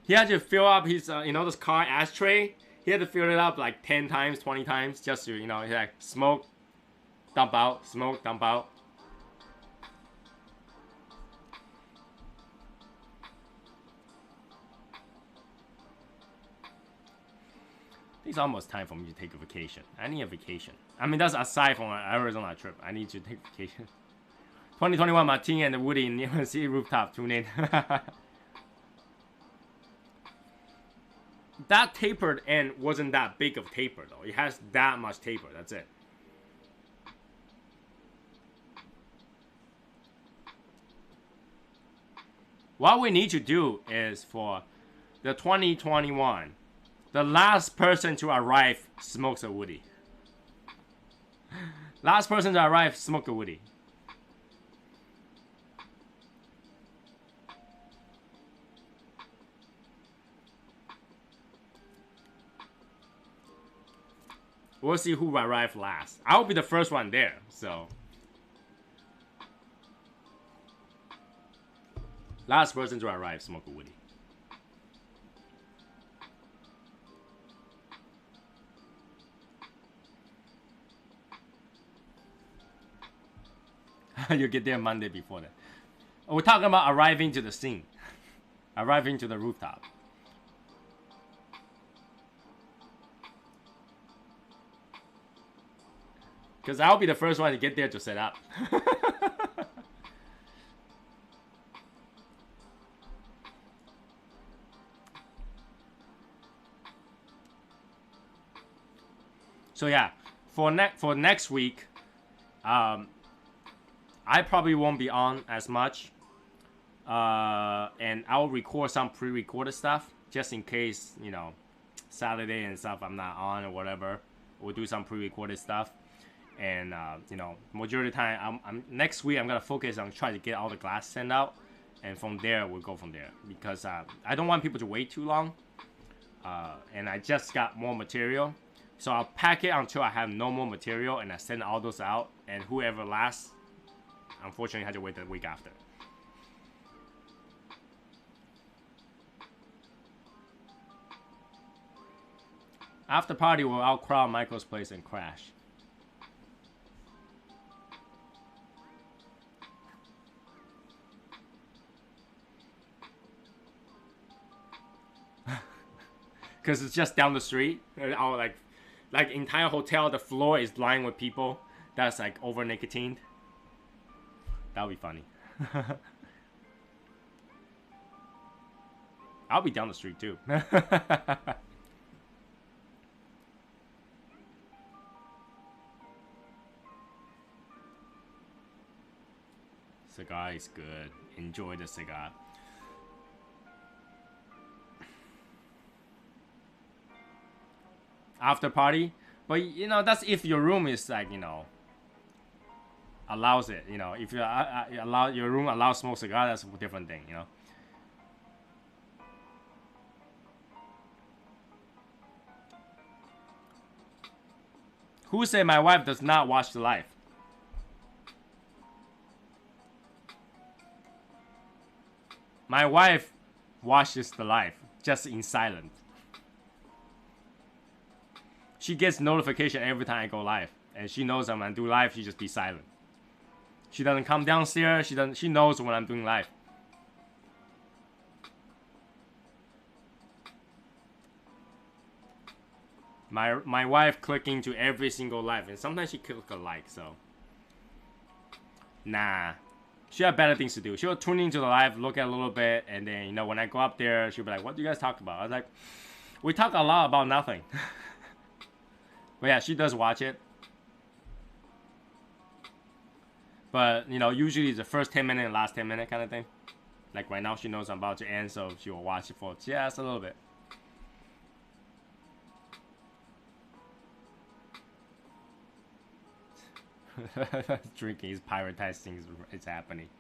He had to fill up his, this car ashtray. He had to fill it up like 10 times, 20 times just to, like smoke, dump out, smoke, dump out. It's almost time for me to take a vacation. I need a vacation. I mean, that's aside from an Arizona trip. I need to take a vacation. 2021 Martin and Woody in New City rooftop. Tune in. That tapered end wasn't that big of taper though. It has that much taper. That's it. What we need to do is for the 2021, the last person to arrive smokes a Woody. Last person to arrive smoke a Woody. We'll see who arrives last. I'll be the first one there, so. Last person to arrive, smoke a Woody. You get there Monday before that. We're talking about arriving to the scene. Arriving to the rooftop. Because I'll be the first one to get there to set up. So yeah, for next week, I probably won't be on as much, and I'll record some pre-recorded stuff just in case, Saturday and stuff I'm not on or whatever. We'll do some pre-recorded stuff, and majority of the time, next week I'm gonna focus on trying to get all the glass sent out, and from there we'll go from there because I don't want people to wait too long, and I just got more material. So I'll pack it until I have no more material, and I send all those out, and whoever lasts, unfortunately, had to wait the week after. After party, we'll outcrowd Michael's place and crash. Because it's just down the street. Our like entire hotel, the floor is lined with people that's like over nicotined. That'll be funny. I'll be down the street too. Cigar is good. Enjoy the cigar. After party, but that's if your room is like allows it. If you allow your room allows smoke cigar, that's a different thing. Who said my wife does not watch the live? My wife watches the live just in silence. She gets notification every time I go live, and she knows that when I do live, she just be silent. She doesn't come downstairs. She knows when I'm doing live. My wife clicking to every single live, and sometimes she click a like. So, nah, She had better things to do. She'll tune into the live, look at a little bit, and then, you know, when I go up there, she'll be like, what do you guys talk about? I was like, we talk a lot about nothing. But yeah, she does watch it. But, you know, usually it's the first 10 minute and last 10 minute kind of thing. Like right now, she knows I'm about to end, so she will watch it for just a little bit. Drinking is prioritized things. It's happening.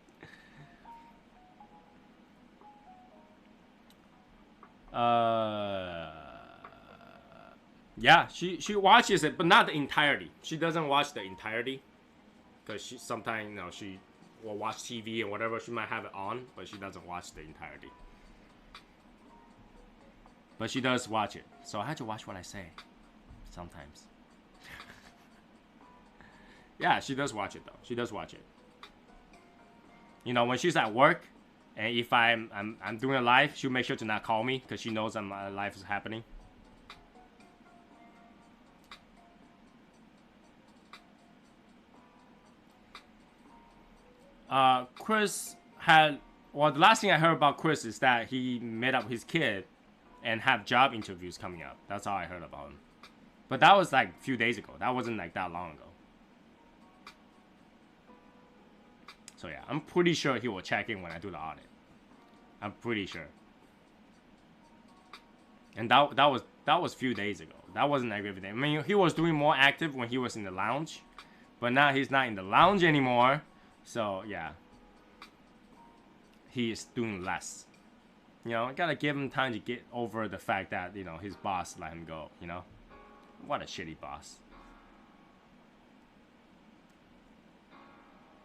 Yeah, she watches it, but not the entirety. She doesn't watch the entirety because she sometimes, you know, she will watch TV and whatever. She might have it on, but she doesn't watch the entirety. But she does watch it, so I have to watch what I say sometimes. Yeah, she does watch it though. She does watch it. You know, when she's at work, and if I'm doing a live, she'll make sure to not call me because she knows live is happening. Chris had, well, the last thing I heard about Chris is that he met up with his kid and have job interviews coming up. That's all I heard about him. But that was like a few days ago. That wasn't like that long ago. So yeah, I'm pretty sure he will check in when I do the audit. I'm pretty sure. And that was a few days ago. That wasn't like every day. I mean, he was doing more active when he was in the lounge, but now he's not in the lounge anymore. So yeah, he is doing less. You know, I gotta give him time to get over the fact that, you know, his boss let him go. You know, what a shitty boss.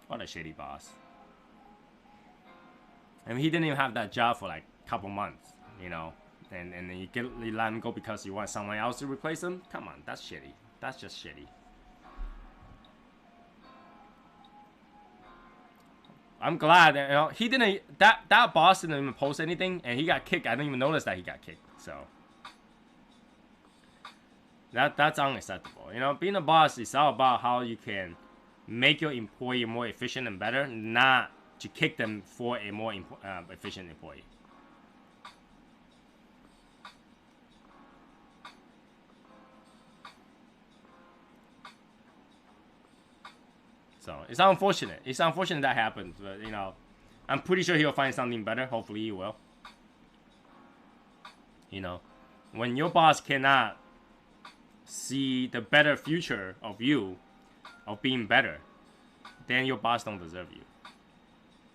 What a shitty boss. I mean, he didn't even have that job for like a couple months, you know. And then you let him go because you want someone else to replace him? Come on, that's shitty. That's just shitty. I'm glad that, you know, he didn't, that boss didn't even post anything, and he got kicked. I didn't even notice that he got kicked. So that's unacceptable. You know, being a boss is all about how you can make your employee more efficient and better, not to kick them for a more efficient employee. So it's unfortunate. It's unfortunate that happened, but you know, I'm pretty sure he'll find something better. Hopefully he will. You know, when your boss cannot see the better future of you, of being better, then your boss don't deserve you.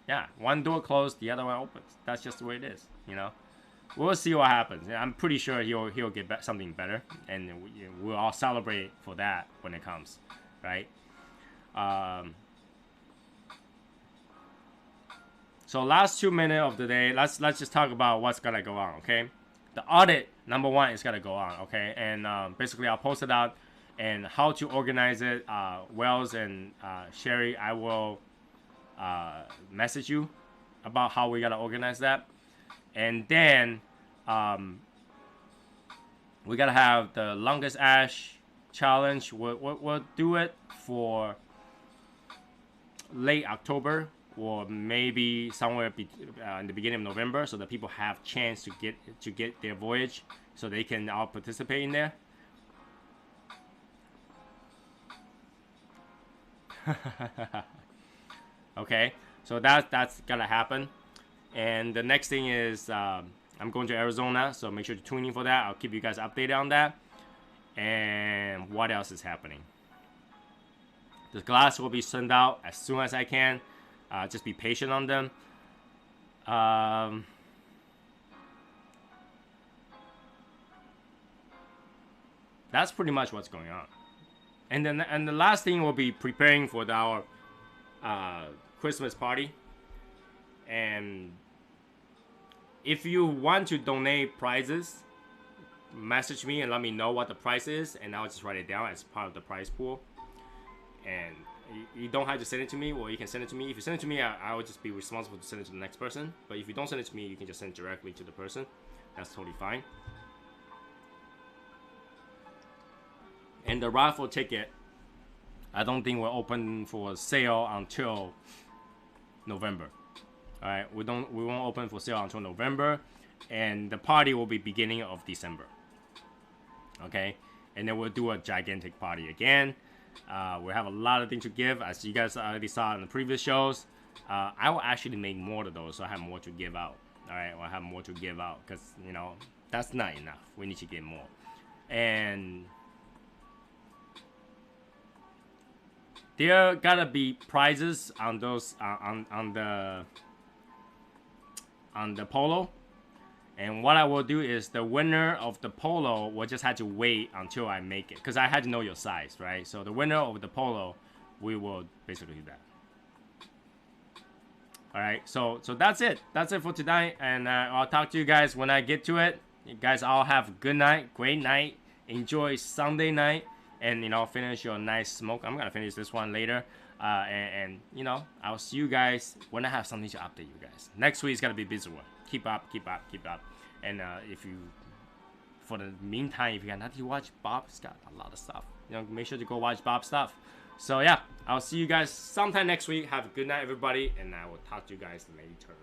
Yeah, one door closed, the other one opens. That's just the way it is, you know. We'll see what happens. I'm pretty sure he'll get something better, and we'll all celebrate for that when it comes, right? So last 2 minutes of the day, let's just talk about what's gonna go on, okay? The audit, number one, is gonna go on, okay? And basically, I'll post it out, and how to organize it. Wells and Sherry, I will message you about how we gotta organize that, and then we gotta have the longest ash challenge. We'll do it for late October or maybe somewhere in the beginning of November, so that people have chance to get their voyage, so they can all participate in there. Okay, so that's gonna happen. And the next thing is I'm going to Arizona, so make sure to tune in for that. I'll keep you guys updated on that. And what else is happening? The glass will be sent out as soon as I can. Just be patient on them. That's pretty much what's going on. And the last thing will be preparing for our Christmas party. And if you want to donate prizes, message me and let me know what the price is, and I'll just write it down as part of the prize pool. And you don't have to send it to me, or you can send it to me. If you send it to me, I will just be responsible to send it to the next person. But if you don't send it to me, you can just send it directly to the person. That's totally fine. And the raffle ticket, I don't think we're open for sale until November. All right, we won't open for sale until November, and the party will be beginning of December. Okay, and then we'll do a gigantic party again. We have a lot of things to give, as you guys already saw in the previous shows. I will actually make more of those, so I have more to give out. All right, I'll have more to give out because you know that's not enough. We need to get more, and there gotta be prizes on those on the polo. And what I will do is the winner of the polo will just have to wait until I make it, because I had to know your size, right? So the winner of the polo, we will basically do that. All right, so that's it. That's it for tonight, and I'll talk to you guys when I get to it. You guys all have a good night, great night. Enjoy Sunday night, and you know, finish your nice smoke. I'm gonna finish this one later, and you know, I'll see you guys when I have something to update you guys. Next week is gonna be a busy one. Keep up. And if you, for the meantime, if you got nothing to watch, Bob's got a lot of stuff. You know, make sure to go watch Bob's stuff. So yeah, I'll see you guys sometime next week. Have a good night, everybody, and I will talk to you guys later.